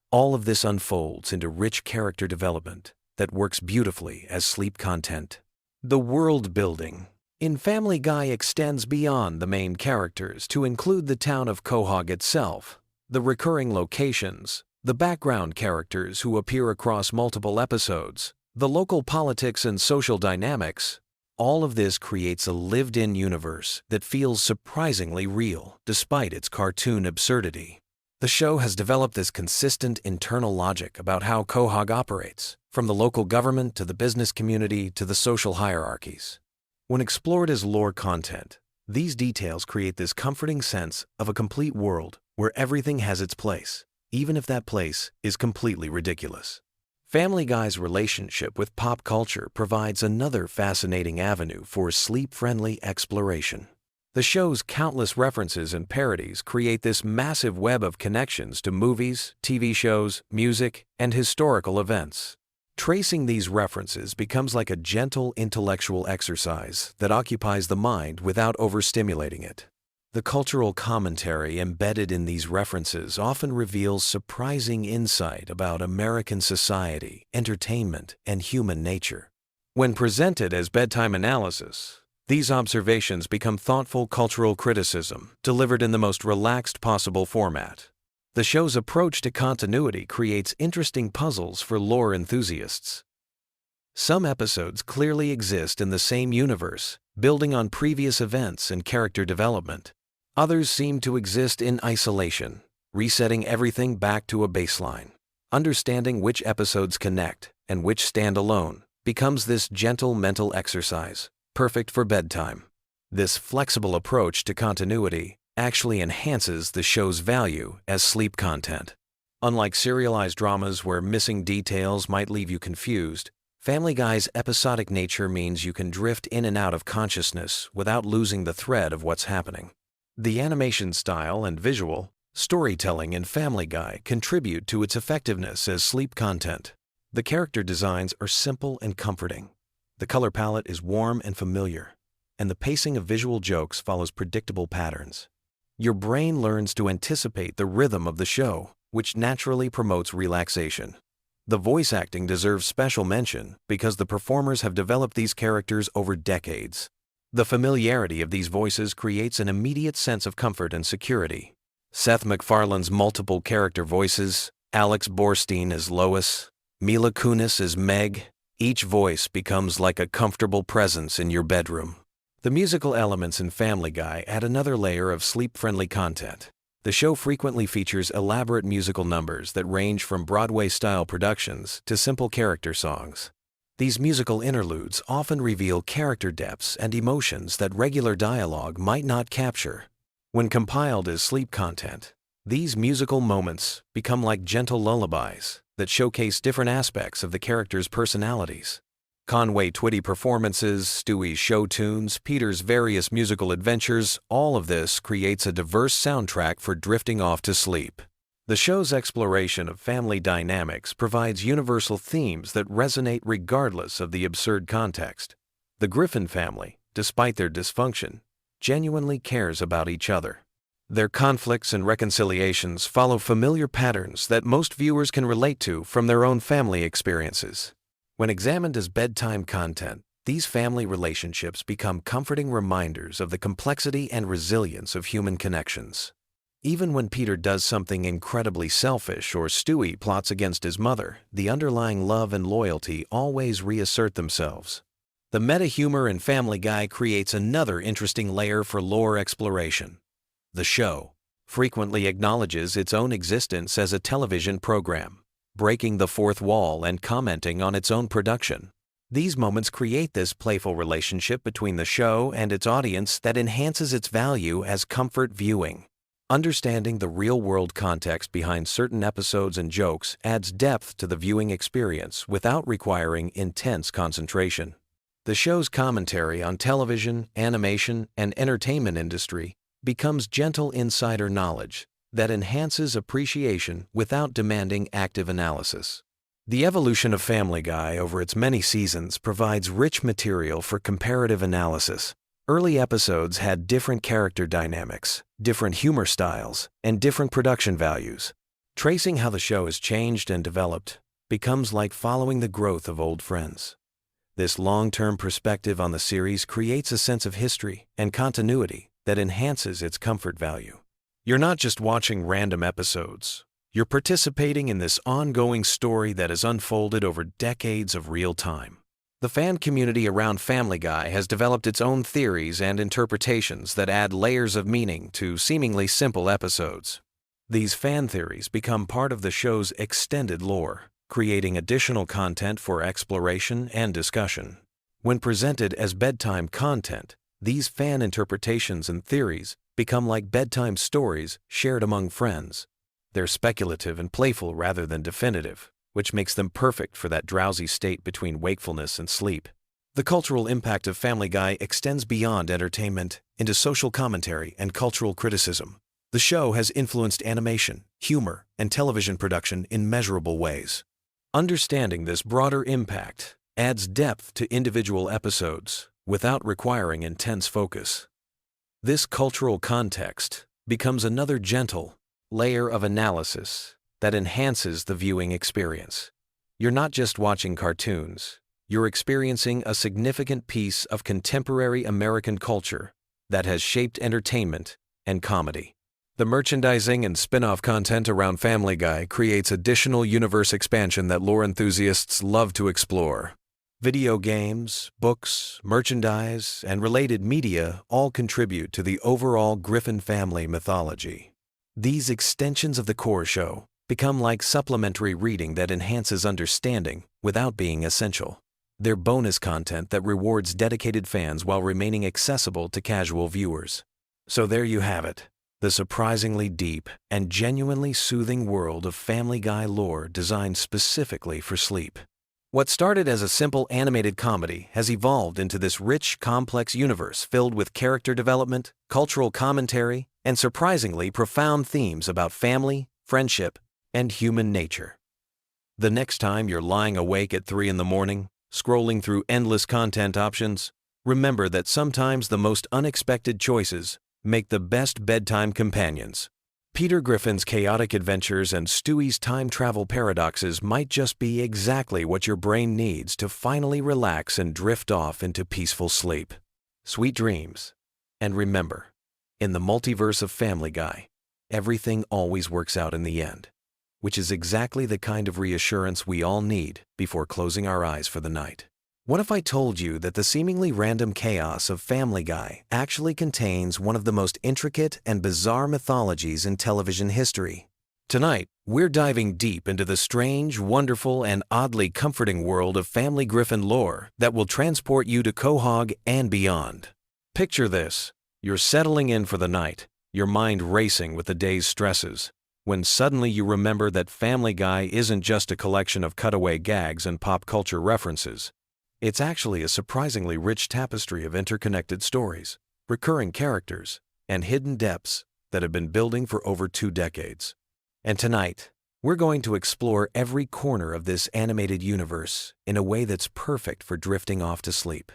All of this unfolds into rich character development that works beautifully as sleep content. The world building in Family Guy extends beyond the main characters to include the town of Quahog itself, the recurring locations, the background characters who appear across multiple episodes, the local politics and social dynamics. All of this creates a lived-in universe that feels surprisingly real despite its cartoon absurdity. The show has developed this consistent internal logic about how Quahog operates, from the local government to the business community to the social hierarchies. When explored as lore content, these details create this comforting sense of a complete world where everything has its place, even if that place is completely ridiculous. Family Guy's relationship with pop culture provides another fascinating avenue for sleep-friendly exploration. The show's countless references and parodies create this massive web of connections to movies, TV shows, music, and historical events. Tracing these references becomes like a gentle intellectual exercise that occupies the mind without overstimulating it. The cultural commentary embedded in these references often reveals surprising insight about American society, entertainment, and human nature. When presented as bedtime analysis, these observations become thoughtful cultural criticism delivered in the most relaxed possible format. The show's approach to continuity creates interesting puzzles for lore enthusiasts. Some episodes clearly exist in the same universe, building on previous events and character development. Others seem to exist in isolation, resetting everything back to a baseline. Understanding which episodes connect and which stand alone becomes this gentle mental exercise, perfect for bedtime. This flexible approach to continuity actually enhances the show's value as sleep content. Unlike serialized dramas where missing details might leave you confused, Family Guy's episodic nature means you can drift in and out of consciousness without losing the thread of what's happening. The animation style and visual storytelling in Family Guy contribute to its effectiveness as sleep content. The character designs are simple and comforting. The color palette is warm and familiar, and the pacing of visual jokes follows predictable patterns. Your brain learns to anticipate the rhythm of the show, which naturally promotes relaxation. The voice acting deserves special mention because the performers have developed these characters over decades. The familiarity of these voices creates an immediate sense of comfort and security. Seth MacFarlane's multiple character voices, Alex Borstein as Lois, Mila Kunis as Meg, each voice becomes like a comfortable presence in your bedroom. The musical elements in Family Guy add another layer of sleep-friendly content. The show frequently features elaborate musical numbers that range from Broadway-style productions to simple character songs. These musical interludes often reveal character depths and emotions that regular dialogue might not capture. When compiled as sleep content, these musical moments become like gentle lullabies that showcase different aspects of the characters' personalities. Conway's witty performances, Stewie's show tunes, Peter's various musical adventures, all of this creates a diverse soundtrack for drifting off to sleep. The show's exploration of family dynamics provides universal themes that resonate regardless of the absurd context. The Griffin family, despite their dysfunction, genuinely cares about each other. Their conflicts and reconciliations follow familiar patterns that most viewers can relate to from their own family experiences. When examined as bedtime content, these family relationships become comforting reminders of the complexity and resilience of human connections. Even when Peter does something incredibly selfish or Stewie plots against his mother, the underlying love and loyalty always reassert themselves. The meta-humor in Family Guy creates another interesting layer for lore exploration. The show frequently acknowledges its own existence as a television program, breaking the fourth wall and commenting on its own production. These moments create this playful relationship between the show and its audience that enhances its value as comfort viewing. Understanding the real-world context behind certain episodes and jokes adds depth to the viewing experience without requiring intense concentration. The show's commentary on television, animation, and entertainment industry becomes gentle insider knowledge that enhances appreciation without demanding active analysis. The evolution of Family Guy over its many seasons provides rich material for comparative analysis. Early episodes had different character dynamics, different humor styles, and different production values. Tracing how the show has changed and developed becomes like following the growth of old friends. This long-term perspective on the series creates a sense of history and continuity that enhances its comfort value. You're not just watching random episodes. You're participating in this ongoing story that has unfolded over decades of real time. The fan community around Family Guy has developed its own theories and interpretations that add layers of meaning to seemingly simple episodes. These fan theories become part of the show's extended lore, creating additional content for exploration and discussion. When presented as bedtime content, these fan interpretations and theories become like bedtime stories shared among friends. They're speculative and playful rather than definitive, which makes them perfect for that drowsy state between wakefulness and sleep. The cultural impact of Family Guy extends beyond entertainment into social commentary and cultural criticism. The show has influenced animation, humor, and television production in measurable ways. Understanding this broader impact adds depth to individual episodes without requiring intense focus. This cultural context becomes another gentle layer of analysis that enhances the viewing experience. You're not just watching cartoons, you're experiencing a significant piece of contemporary American culture that has shaped entertainment and comedy. The merchandising and spin-off content around Family Guy creates additional universe expansion that lore enthusiasts love to explore. Video games, books, merchandise, and related media all contribute to the overall Griffin family mythology. These extensions of the core show become like supplementary reading that enhances understanding without being essential. They're bonus content that rewards dedicated fans while remaining accessible to casual viewers. So there you have it, the surprisingly deep and genuinely soothing world of Family Guy lore designed specifically for sleep. What started as a simple animated comedy has evolved into this rich, complex universe filled with character development, cultural commentary, and surprisingly profound themes about family, friendship, and human nature. The next time you're lying awake at 3 a.m, scrolling through endless content options, remember that sometimes the most unexpected choices make the best bedtime companions. Peter Griffin's chaotic adventures and Stewie's time travel paradoxes might just be exactly what your brain needs to finally relax and drift off into peaceful sleep. Sweet dreams. And remember, in the multiverse of Family Guy, everything always works out in the end, which is exactly the kind of reassurance we all need before closing our eyes for the night. What if I told you that the seemingly random chaos of Family Guy actually contains one of the most intricate and bizarre mythologies in television history? Tonight, we're diving deep into the strange, wonderful, and oddly comforting world of Family Griffin lore that will transport you to Quahog and beyond. Picture this. You're settling in for the night, your mind racing with the day's stresses, when suddenly you remember that Family Guy isn't just a collection of cutaway gags and pop culture references. It's actually a surprisingly rich tapestry of interconnected stories, recurring characters, and hidden depths that have been building for over 2 decades. And tonight, we're going to explore every corner of this animated universe in a way that's perfect for drifting off to sleep.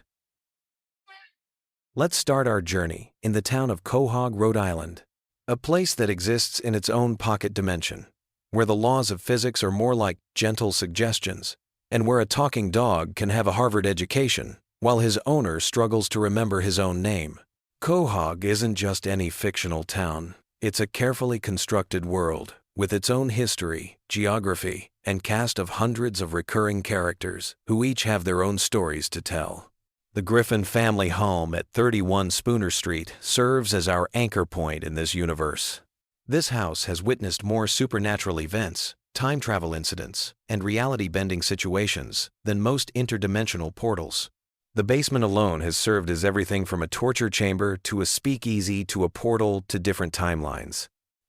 Let's start our journey in the town of Quahog, Rhode Island, a place that exists in its own pocket dimension, where the laws of physics are more like gentle suggestions, and where a talking dog can have a Harvard education, while his owner struggles to remember his own name. Quahog isn't just any fictional town. It's a carefully constructed world, with its own history, geography, and cast of hundreds of recurring characters, who each have their own stories to tell. The Griffin family home at 31 Spooner Street serves as our anchor point in this universe. This house has witnessed more supernatural events, time travel incidents, and reality-bending situations than most interdimensional portals. The basement alone has served as everything from a torture chamber to a speakeasy to a portal to different timelines.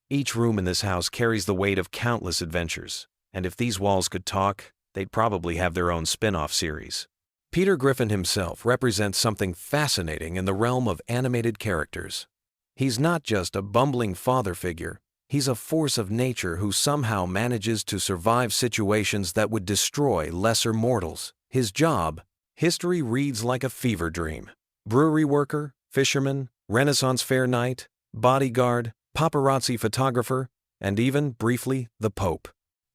Each room in this house carries the weight of countless adventures, and if these walls could talk, they'd probably have their own spin-off series. Peter Griffin himself represents something fascinating in the realm of animated characters. He's not just a bumbling father figure, he's a force of nature who somehow manages to survive situations that would destroy lesser mortals. His job, history reads like a fever dream. Brewery worker, fisherman, Renaissance fair knight, bodyguard, paparazzi photographer, and even, briefly, the Pope.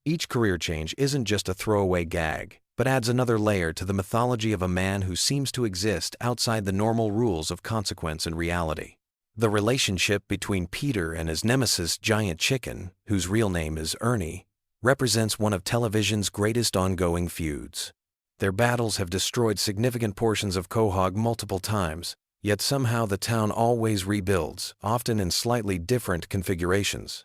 Each career change isn't just a throwaway gag, but adds another layer to the mythology of a man who seems to exist outside the normal rules of consequence and reality. The relationship between Peter and his nemesis Giant Chicken, whose real name is Ernie, represents one of television's greatest ongoing feuds. Their battles have destroyed significant portions of Quahog multiple times, yet somehow the town always rebuilds, often in slightly different configurations.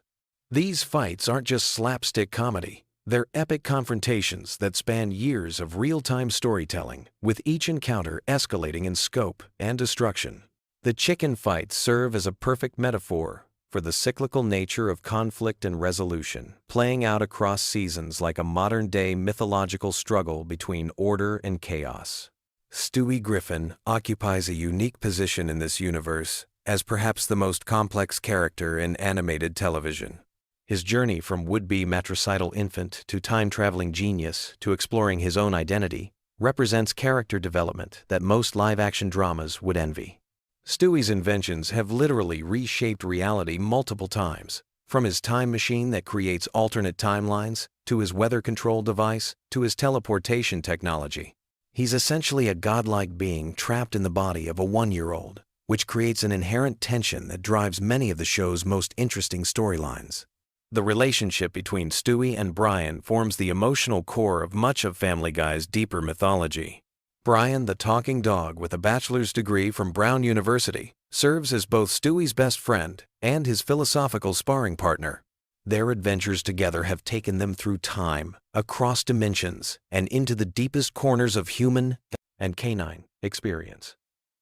These fights aren't just slapstick comedy, they're epic confrontations that span years of real-time storytelling, with each encounter escalating in scope and destruction. The chicken fights serve as a perfect metaphor for the cyclical nature of conflict and resolution, playing out across seasons like a modern-day mythological struggle between order and chaos. Stewie Griffin occupies a unique position in this universe as perhaps the most complex character in animated television. His journey from would-be matricidal infant to time-traveling genius to exploring his own identity represents character development that most live-action dramas would envy. Stewie's inventions have literally reshaped reality multiple times, from his time machine that creates alternate timelines, to his weather control device, to his teleportation technology. He's essentially a godlike being trapped in the body of a 1-year-old, which creates an inherent tension that drives many of the show's most interesting storylines. The relationship between Stewie and Brian forms the emotional core of much of Family Guy's deeper mythology. Brian, the talking dog with a bachelor's degree from Brown University, serves as both Stewie's best friend and his philosophical sparring partner. Their adventures together have taken them through time, across dimensions, and into the deepest corners of human and canine experience.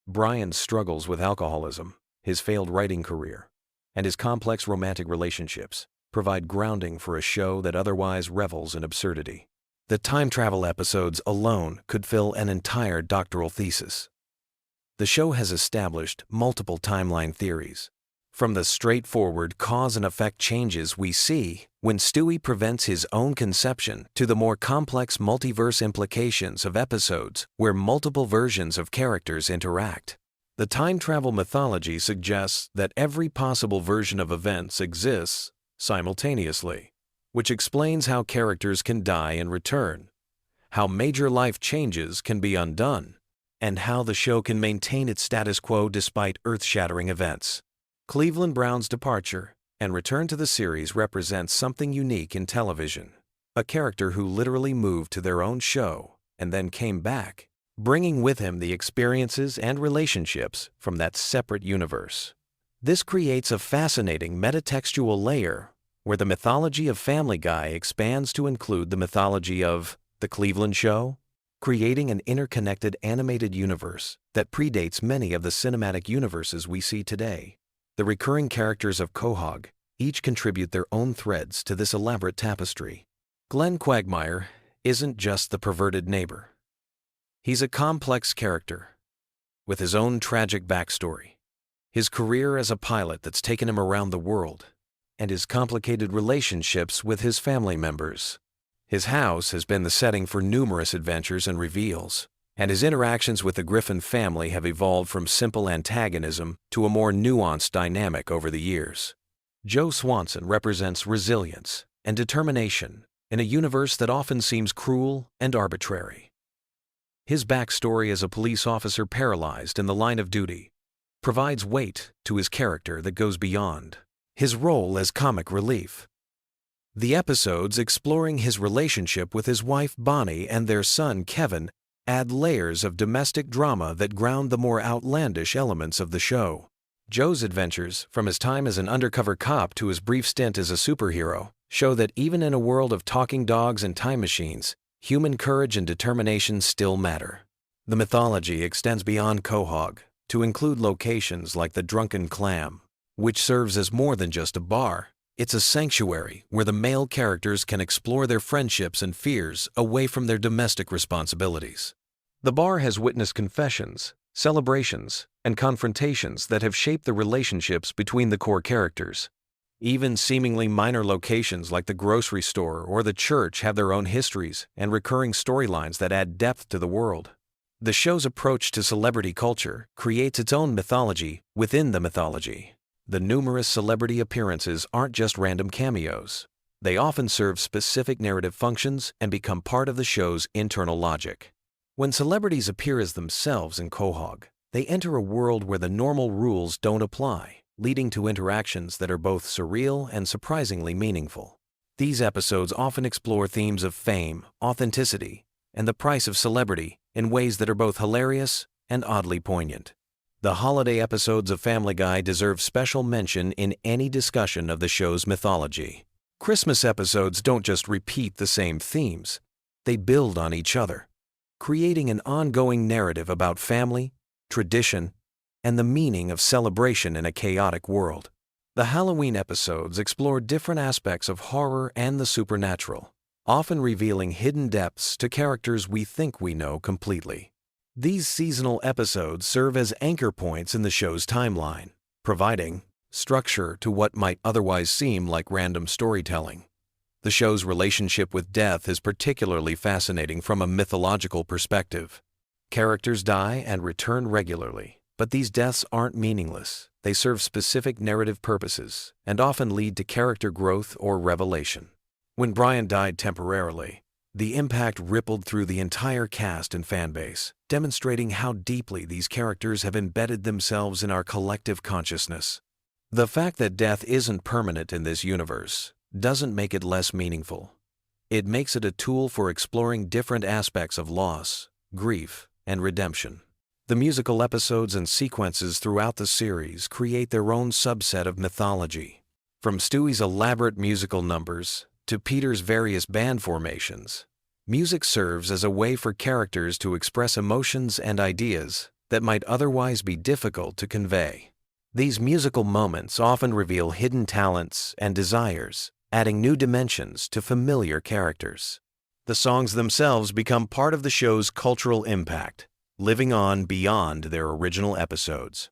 Brian's struggles with alcoholism, his failed writing career, and his complex romantic relationships provide grounding for a show that otherwise revels in absurdity. The time travel episodes alone could fill an entire doctoral thesis. The show has established multiple timeline theories, from the straightforward cause and effect changes we see when Stewie prevents his own conception to the more complex multiverse implications of episodes where multiple versions of characters interact. The time travel mythology suggests that every possible version of events exists simultaneously, which explains how characters can die and return, how major life changes can be undone, and how the show can maintain its status quo despite earth-shattering events. Cleveland Brown's departure and return to the series represents something unique in television, a character who literally moved to their own show and then came back, bringing with him the experiences and relationships from that separate universe. This creates a fascinating metatextual layer where the mythology of Family Guy expands to include the mythology of The Cleveland Show, creating an interconnected animated universe that predates many of the cinematic universes we see today. The recurring characters of Quahog each contribute their own threads to this elaborate tapestry. Glenn Quagmire isn't just the perverted neighbor. He's a complex character with his own tragic backstory, his career as a pilot that's taken him around the world, and his complicated relationships with his family members. His house has been the setting for numerous adventures and reveals, and his interactions with the Griffin family have evolved from simple antagonism to a more nuanced dynamic over the years. Joe Swanson represents resilience and determination in a universe that often seems cruel and arbitrary. His backstory as a police officer paralyzed in the line of duty provides weight to his character that goes beyond his role as comic relief. The episodes exploring his relationship with his wife Bonnie and their son Kevin add layers of domestic drama that ground the more outlandish elements of the show. Joe's adventures, from his time as an undercover cop to his brief stint as a superhero, show that even in a world of talking dogs and time machines, human courage and determination still matter. The mythology extends beyond Quahog to include locations like the Drunken Clam, which serves as more than just a bar. It's a sanctuary where the male characters can explore their friendships and fears away from their domestic responsibilities. The bar has witnessed confessions, celebrations, and confrontations that have shaped the relationships between the core characters. Even seemingly minor locations like the grocery store or the church have their own histories and recurring storylines that add depth to the world. The show's approach to celebrity culture creates its own mythology within the mythology. The numerous celebrity appearances aren't just random cameos. They often serve specific narrative functions and become part of the show's internal logic. When celebrities appear as themselves in Quahog, they enter a world where the normal rules don't apply, leading to interactions that are both surreal and surprisingly meaningful. These episodes often explore themes of fame, authenticity, and the price of celebrity in ways that are both hilarious and oddly poignant. The holiday episodes of Family Guy deserve special mention in any discussion of the show's mythology. Christmas episodes don't just repeat the same themes, they build on each other, creating an ongoing narrative about family, tradition, and the meaning of celebration in a chaotic world. The Halloween episodes explore different aspects of horror and the supernatural, often revealing hidden depths to characters we think we know completely. These seasonal episodes serve as anchor points in the show's timeline, providing structure to what might otherwise seem like random storytelling. The show's relationship with death is particularly fascinating from a mythological perspective. Characters die and return regularly, but these deaths aren't meaningless. They serve specific narrative purposes and often lead to character growth or revelation. When Brian died temporarily, the impact rippled through the entire cast and fanbase, demonstrating how deeply these characters have embedded themselves in our collective consciousness. The fact that death isn't permanent in this universe doesn't make it less meaningful. It makes it a tool for exploring different aspects of loss, grief, and redemption. The musical episodes and sequences throughout the series create their own subset of mythology. From Stewie's elaborate musical numbers to Peter's various band formations, music serves as a way for characters to express emotions and ideas that might otherwise be difficult to convey. These musical moments often reveal hidden talents and desires, adding new dimensions to familiar characters. The songs themselves become part of the show's cultural impact, living on beyond their original episodes.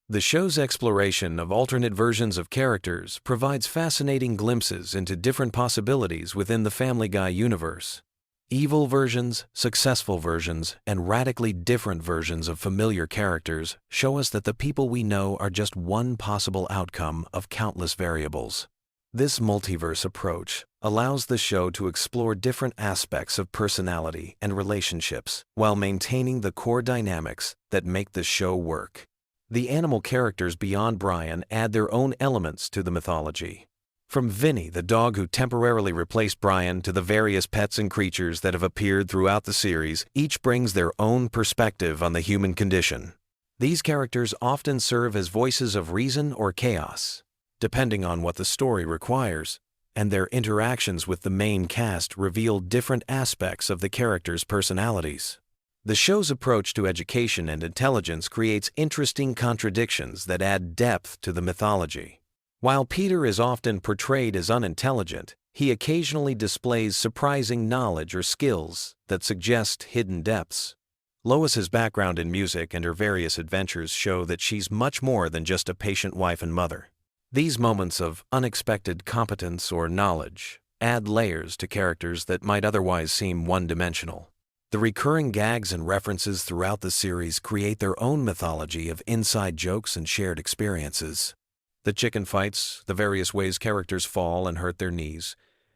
The show's exploration of alternate versions of characters provides fascinating glimpses into different possibilities within the Family Guy universe. Evil versions, successful versions, and radically different versions of familiar characters show us that the people we know are just one possible outcome of countless variables. This multiverse approach allows the show to explore different aspects of personality and relationships while maintaining the core dynamics that make the show work. The animal characters beyond Brian add their own elements to the mythology. From Vinny, the dog who temporarily replaced Brian, to the various pets and creatures that have appeared throughout the series, each brings their own perspective on the human condition. These characters often serve as voices of reason or chaos, depending on what the story requires, and their interactions with the main cast reveal different aspects of the characters' personalities. The show's approach to education and intelligence creates interesting contradictions that add depth to the mythology. While Peter is often portrayed as unintelligent, he occasionally displays surprising knowledge or skills that suggest hidden depths. Lois's background in music and her various adventures show that she's much more than just a patient wife and mother. These moments of unexpected competence or knowledge add layers to characters that might otherwise seem one-dimensional. The recurring gags and references throughout the series create their own mythology of inside jokes and shared experiences. The chicken fights, the various ways characters fall and hurt their knees,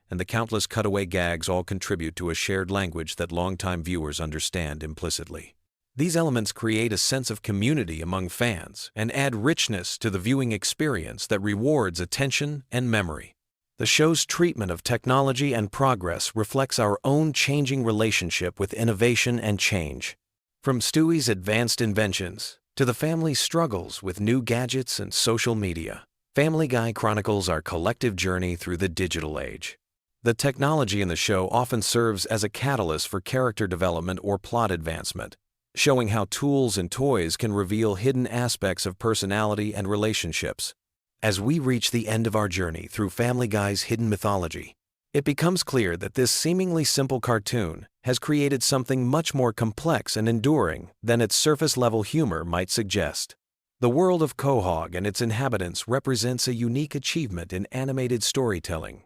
and the countless cutaway gags all contribute to a shared language that longtime viewers understand implicitly. These elements create a sense of community among fans and add richness to the viewing experience that rewards attention and memory. The show's treatment of technology and progress reflects our own changing relationship with innovation and change. From Stewie's advanced inventions to the family's struggles with new gadgets and social media, Family Guy chronicles our collective journey through the digital age. The technology in the show often serves as a catalyst for character development or plot advancement, showing how tools and toys can reveal hidden aspects of personality and relationships. As we reach the end of our journey through Family Guy's hidden mythology, it becomes clear that this seemingly simple cartoon has created something much more complex and enduring than its surface-level humor might suggest. The world of Quahog and its inhabitants represents a unique achievement in animated storytelling.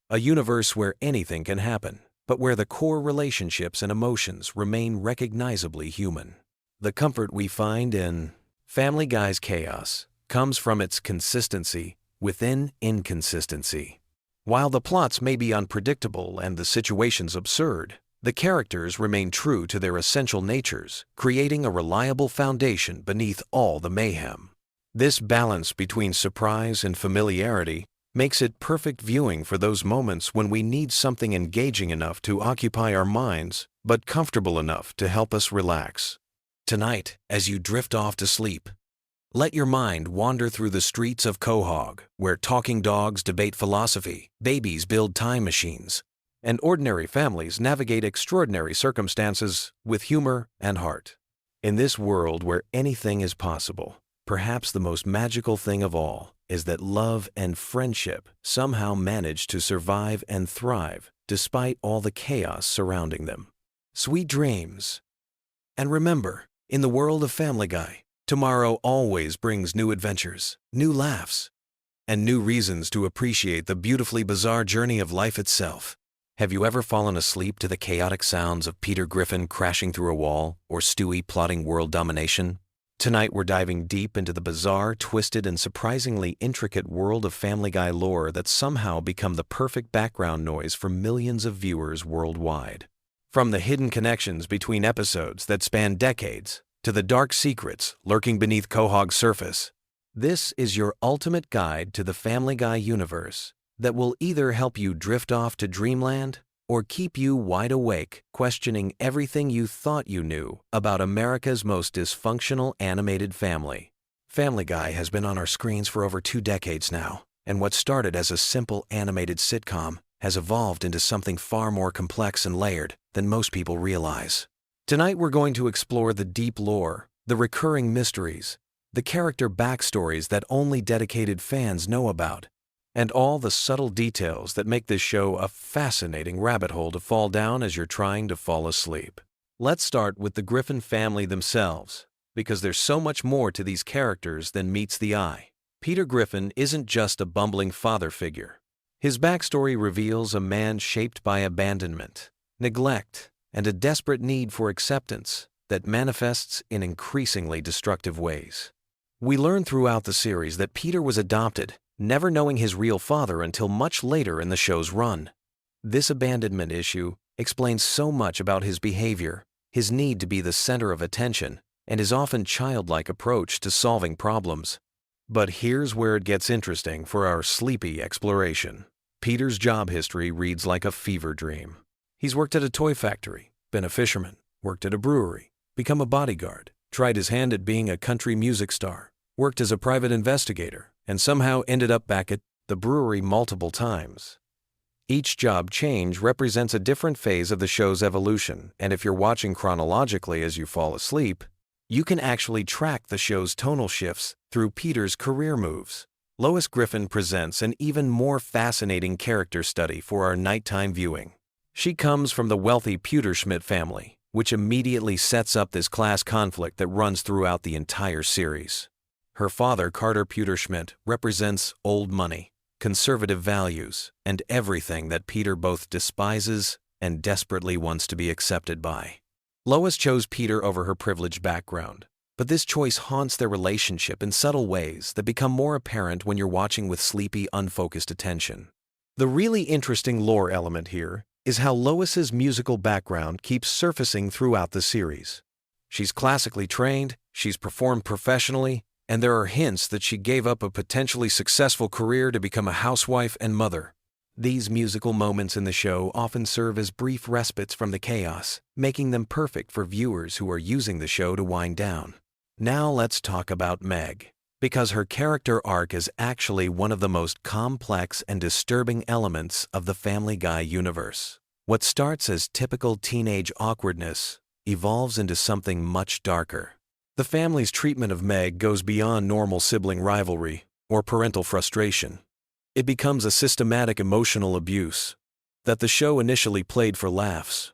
A universe where anything can happen, but where the core relationships and emotions remain recognizably human. The comfort we find in Family Guy's chaos comes from its consistency within inconsistency. While the plots may be unpredictable and the situations absurd, the characters remain true to their essential natures, creating a reliable foundation beneath all the mayhem. This balance between surprise and familiarity makes it perfect viewing for those moments when we need something engaging enough to occupy our minds, but comfortable enough to help us relax. Tonight, as you drift off to sleep, let your mind wander through the streets of Quahog, where talking dogs debate philosophy, babies build time machines, and ordinary families navigate extraordinary circumstances with humor and heart. In this world where anything is possible, perhaps the most magical thing of all is that love and friendship somehow manage to survive and thrive despite all the chaos surrounding them. Sweet dreams. And remember, in the world of Family Guy, tomorrow always brings new adventures, new laughs, and new reasons to appreciate the beautifully bizarre journey of life itself. Have you ever fallen asleep to the chaotic sounds of Peter Griffin crashing through a wall or Stewie plotting world domination? Tonight we're diving deep into the bizarre, twisted, and surprisingly intricate world of Family Guy lore that's somehow become the perfect background noise for millions of viewers worldwide. From the hidden connections between episodes that span decades to the dark secrets lurking beneath Quahog's surface, this is your ultimate guide to the Family Guy universe that will either help you drift off to dreamland or keep you wide awake, questioning everything you thought you knew about America's most dysfunctional animated family. Family Guy has been on our screens for over 2 decades now, and what started as a simple animated sitcom has evolved into something far more complex and layered than most people realize. Tonight we're going to explore the deep lore, the recurring mysteries, the character backstories that only dedicated fans know about, and all the subtle details that make this show a fascinating rabbit hole to fall down as you're trying to fall asleep. Let's start with the Griffin family themselves, because there's so much more to these characters than meets the eye. Peter Griffin isn't just a bumbling father figure. His backstory reveals a man shaped by abandonment, neglect, and a desperate need for acceptance that manifests in increasingly destructive ways. We learn throughout the series that Peter was adopted, never knowing his real father until much later in the show's run. This abandonment issue explains so much about his behavior, his need to be the center of attention, and his often childlike approach to solving problems. But here's where it gets interesting for our sleepy exploration. Peter's job history reads like a fever dream. He's worked at a toy factory, been a fisherman, worked at a brewery, become a bodyguard, tried his hand at being a country music star, worked as a private investigator, and somehow ended up back at the brewery multiple times. Each job change represents a different phase of the show's evolution, and if you're watching chronologically as you fall asleep, you can actually track the show's tonal shifts through Peter's career moves. Lois Griffin presents an even more fascinating character study for our nighttime viewing. She comes from the wealthy Pewterschmidt family, which immediately sets up this class conflict that runs throughout the entire series. Her father, Carter Pewterschmidt, represents old money, conservative values, and everything that Peter both despises and desperately wants to be accepted by. Lois chose Peter over her privileged background, but this choice haunts their relationship in subtle ways that become more apparent when you're watching with sleepy, unfocused attention. The really interesting lore element here is how Lois's musical background keeps surfacing throughout the series. She's classically trained, she's performed professionally, and there are hints that she gave up a potentially successful career to become a housewife and mother. These musical moments in the show often serve as brief respites from the chaos, making them perfect for viewers who are using the show to wind down. Now let's talk about Meg, because her character arc is actually one of the most complex and disturbing elements of the Family Guy universe. What starts as typical teenage awkwardness evolves into something much darker. The family's treatment of Meg goes beyond normal sibling rivalry or parental frustration. It becomes a systematic emotional abuse that the show initially played for laughs,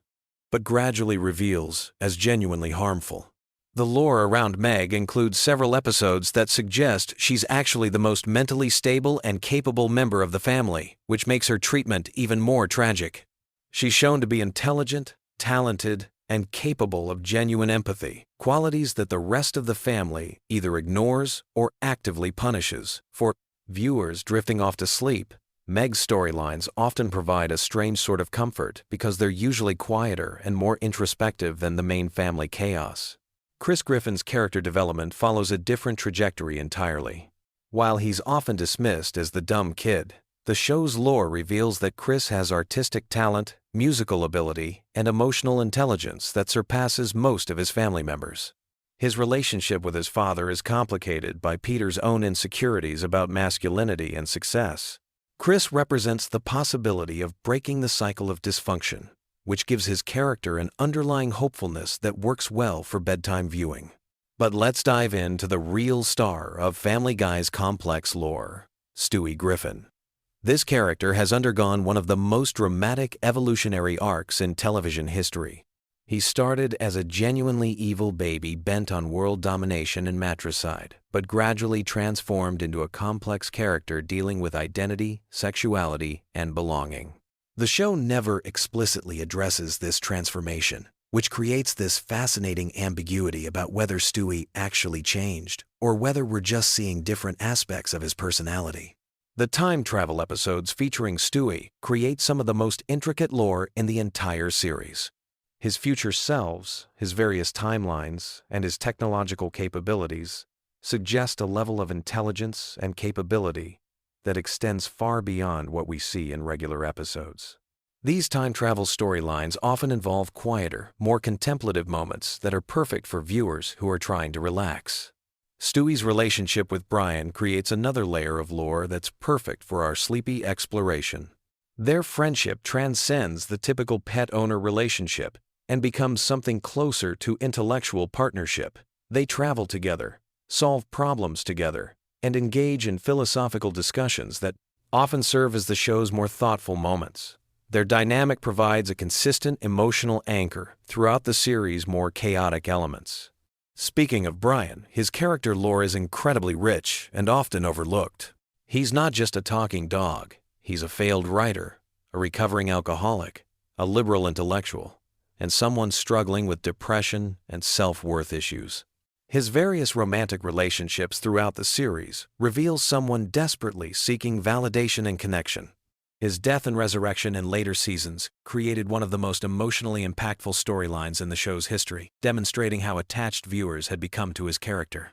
but gradually reveals as genuinely harmful. The lore around Meg includes several episodes that suggest she's actually the most mentally stable and capable member of the family, which makes her treatment even more tragic. She's shown to be intelligent, talented, and capable of genuine empathy, qualities that the rest of the family either ignores or actively punishes. For viewers drifting off to sleep, Meg's storylines often provide a strange sort of comfort because they're usually quieter and more introspective than the main family chaos. Chris Griffin's character development follows a different trajectory entirely. While he's often dismissed as the dumb kid, the show's lore reveals that Chris has artistic talent, musical ability, and emotional intelligence that surpasses most of his family members. His relationship with his father is complicated by Peter's own insecurities about masculinity and success. Chris represents the possibility of breaking the cycle of dysfunction, which gives his character an underlying hopefulness that works well for bedtime viewing. But let's dive into the real star of Family Guy's complex lore, Stewie Griffin. This character has undergone one of the most dramatic evolutionary arcs in television history. He started as a genuinely evil baby bent on world domination and matricide, but gradually transformed into a complex character dealing with identity, sexuality, and belonging. The show never explicitly addresses this transformation, which creates this fascinating ambiguity about whether Stewie actually changed or whether we're just seeing different aspects of his personality. The time travel episodes featuring Stewie create some of the most intricate lore in the entire series. His future selves, his various timelines, and his technological capabilities suggest a level of intelligence and capability that extends far beyond what we see in regular episodes. These time travel storylines often involve quieter, more contemplative moments that are perfect for viewers who are trying to relax. Stewie's relationship with Brian creates another layer of lore that's perfect for our sleepy exploration. Their friendship transcends the typical pet-owner relationship and becomes something closer to intellectual partnership. They travel together, solve problems together, and engage in philosophical discussions that often serve as the show's more thoughtful moments. Their dynamic provides a consistent emotional anchor throughout the series' more chaotic elements. Speaking of Brian, his character lore is incredibly rich and often overlooked. He's not just a talking dog. He's a failed writer, a recovering alcoholic, a liberal intellectual, and someone struggling with depression and self-worth issues. His various romantic relationships throughout the series reveal someone desperately seeking validation and connection. His death and resurrection in later seasons created one of the most emotionally impactful storylines in the show's history, demonstrating how attached viewers had become to his character.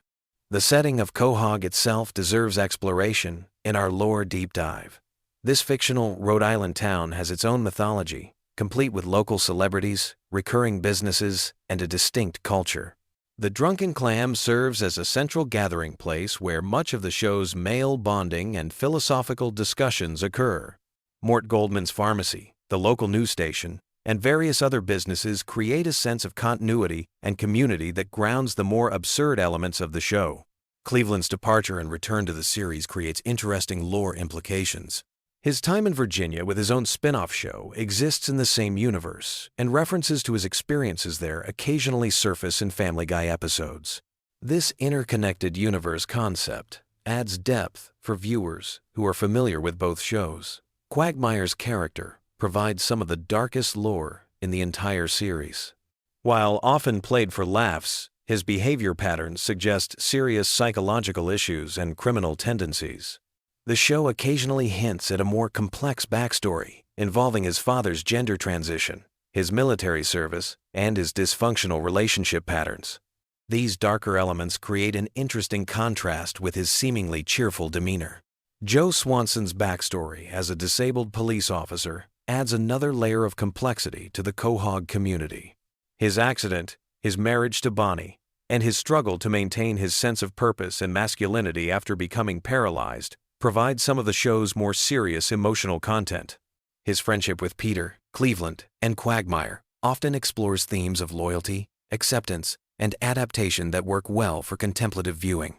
The setting of Quahog itself deserves exploration in our lore deep dive. This fictional Rhode Island town has its own mythology, complete with local celebrities, recurring businesses, and a distinct culture. The Drunken Clam serves as a central gathering place where much of the show's male bonding and philosophical discussions occur. Mort Goldman's pharmacy, the local news station, and various other businesses create a sense of continuity and community that grounds the more absurd elements of the show. Cleveland's departure and return to the series creates interesting lore implications. His time in Virginia with his own spin-off show exists in the same universe, and references to his experiences there occasionally surface in Family Guy episodes. This interconnected universe concept adds depth for viewers who are familiar with both shows. Quagmire's character provides some of the darkest lore in the entire series. While often played for laughs, his behavior patterns suggest serious psychological issues and criminal tendencies. The show occasionally hints at a more complex backstory involving his father's gender transition, his military service, and his dysfunctional relationship patterns. These darker elements create an interesting contrast with his seemingly cheerful demeanor. Joe Swanson's backstory as a disabled police officer adds another layer of complexity to the Quahog community. His accident, his marriage to Bonnie, and his struggle to maintain his sense of purpose and masculinity after becoming paralyzed provide some of the show's more serious emotional content. His friendship with Peter, Cleveland, and Quagmire often explores themes of loyalty, acceptance, and adaptation that work well for contemplative viewing.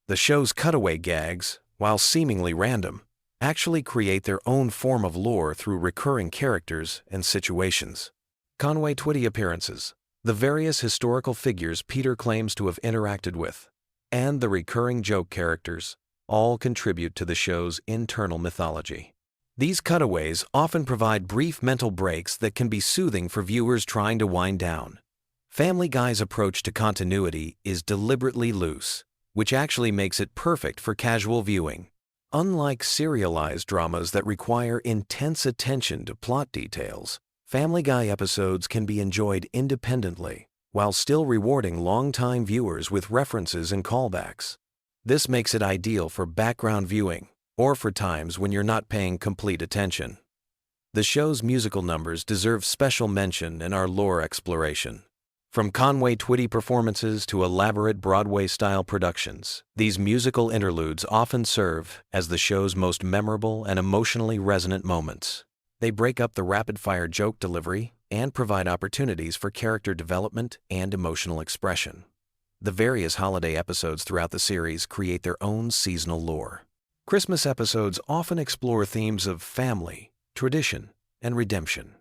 The show's cutaway gags, while seemingly random, actually create their own form of lore through recurring characters and situations. Conway Twitty appearances, the various historical figures Peter claims to have interacted with, and the recurring joke characters all contribute to the show's internal mythology. These cutaways often provide brief mental breaks that can be soothing for viewers trying to wind down. Family Guy's approach to continuity is deliberately loose, which actually makes it perfect for casual viewing. Unlike serialized dramas that require intense attention to plot details, Family Guy episodes can be enjoyed independently, while still rewarding longtime viewers with references and callbacks. This makes it ideal for background viewing, or for times when you're not paying complete attention. The show's musical numbers deserve special mention in our lore exploration. From Conway Twitty performances to elaborate Broadway-style productions, these musical interludes often serve as the show's most memorable and emotionally resonant moments. They break up the rapid-fire joke delivery and provide opportunities for character development and emotional expression. The various holiday episodes throughout the series create their own seasonal lore. Christmas episodes often explore themes of family, tradition, and redemption.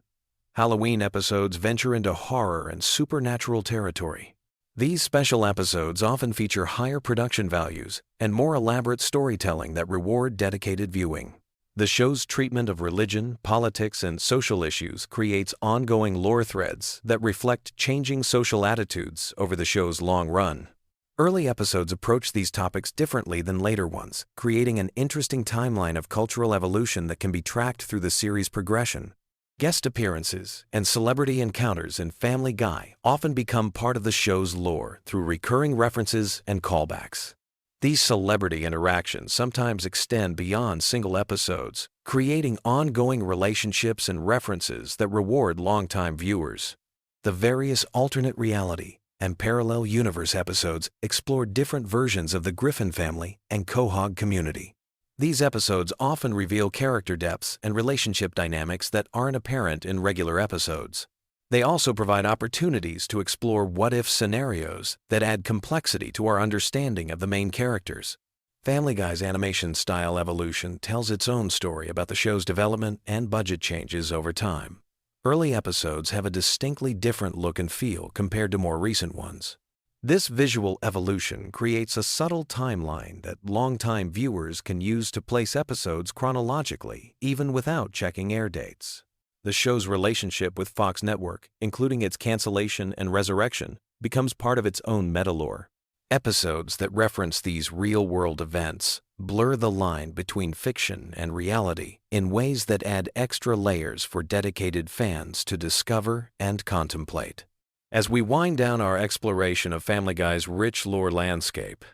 Halloween episodes venture into horror and supernatural territory. These special episodes often feature higher production values and more elaborate storytelling that reward dedicated viewing. The show's treatment of religion, politics, and social issues creates ongoing lore threads that reflect changing social attitudes over the show's long run. Early episodes approach these topics differently than later ones, creating an interesting timeline of cultural evolution that can be tracked through the series' progression. Guest appearances and celebrity encounters in Family Guy often become part of the show's lore through recurring references and callbacks. These celebrity interactions sometimes extend beyond single episodes, creating ongoing relationships and references that reward longtime viewers. The various alternate reality and parallel universe episodes explore different versions of the Griffin family and Quahog community. These episodes often reveal character depths and relationship dynamics that aren't apparent in regular episodes. They also provide opportunities to explore what-if scenarios that add complexity to our understanding of the main characters. Family Guy's animation style evolution tells its own story about the show's development and budget changes over time. Early episodes have a distinctly different look and feel compared to more recent ones. This visual evolution creates a subtle timeline that longtime viewers can use to place episodes chronologically, even without checking air dates. The show's relationship with Fox Network, including its cancellation and resurrection, becomes part of its own metalore. Episodes that reference these real-world events blur the line between fiction and reality in ways that add extra layers for dedicated fans to discover and contemplate. As we wind down our exploration of Family Guy's rich lore landscape,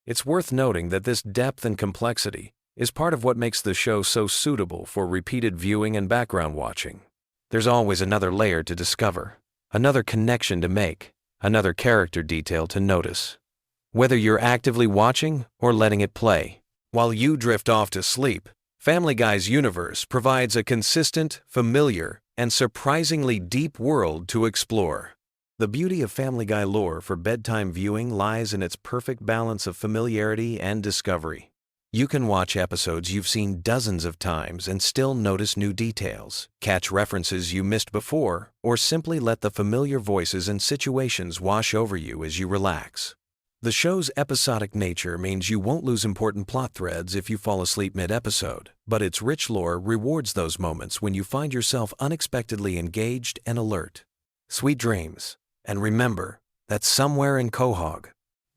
it's worth noting that this depth and complexity is part of what makes the show so suitable for repeated viewing and background watching. There's always another layer to discover, another connection to make, another character detail to notice. Whether you're actively watching or letting it play, while you drift off to sleep, Family Guy's universe provides a consistent, familiar, and surprisingly deep world to explore. The beauty of Family Guy lore for bedtime viewing lies in its perfect balance of familiarity and discovery. You can watch episodes you've seen dozens of times and still notice new details, catch references you missed before, or simply let the familiar voices and situations wash over you as you relax. The show's episodic nature means you won't lose important plot threads if you fall asleep mid-episode, but its rich lore rewards those moments when you find yourself unexpectedly engaged and alert. Sweet dreams. And remember that somewhere in Quahog,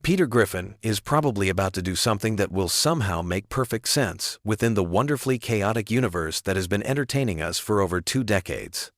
Peter Griffin is probably about to do something that will somehow make perfect sense within the wonderfully chaotic universe that has been entertaining us for over 2 decades.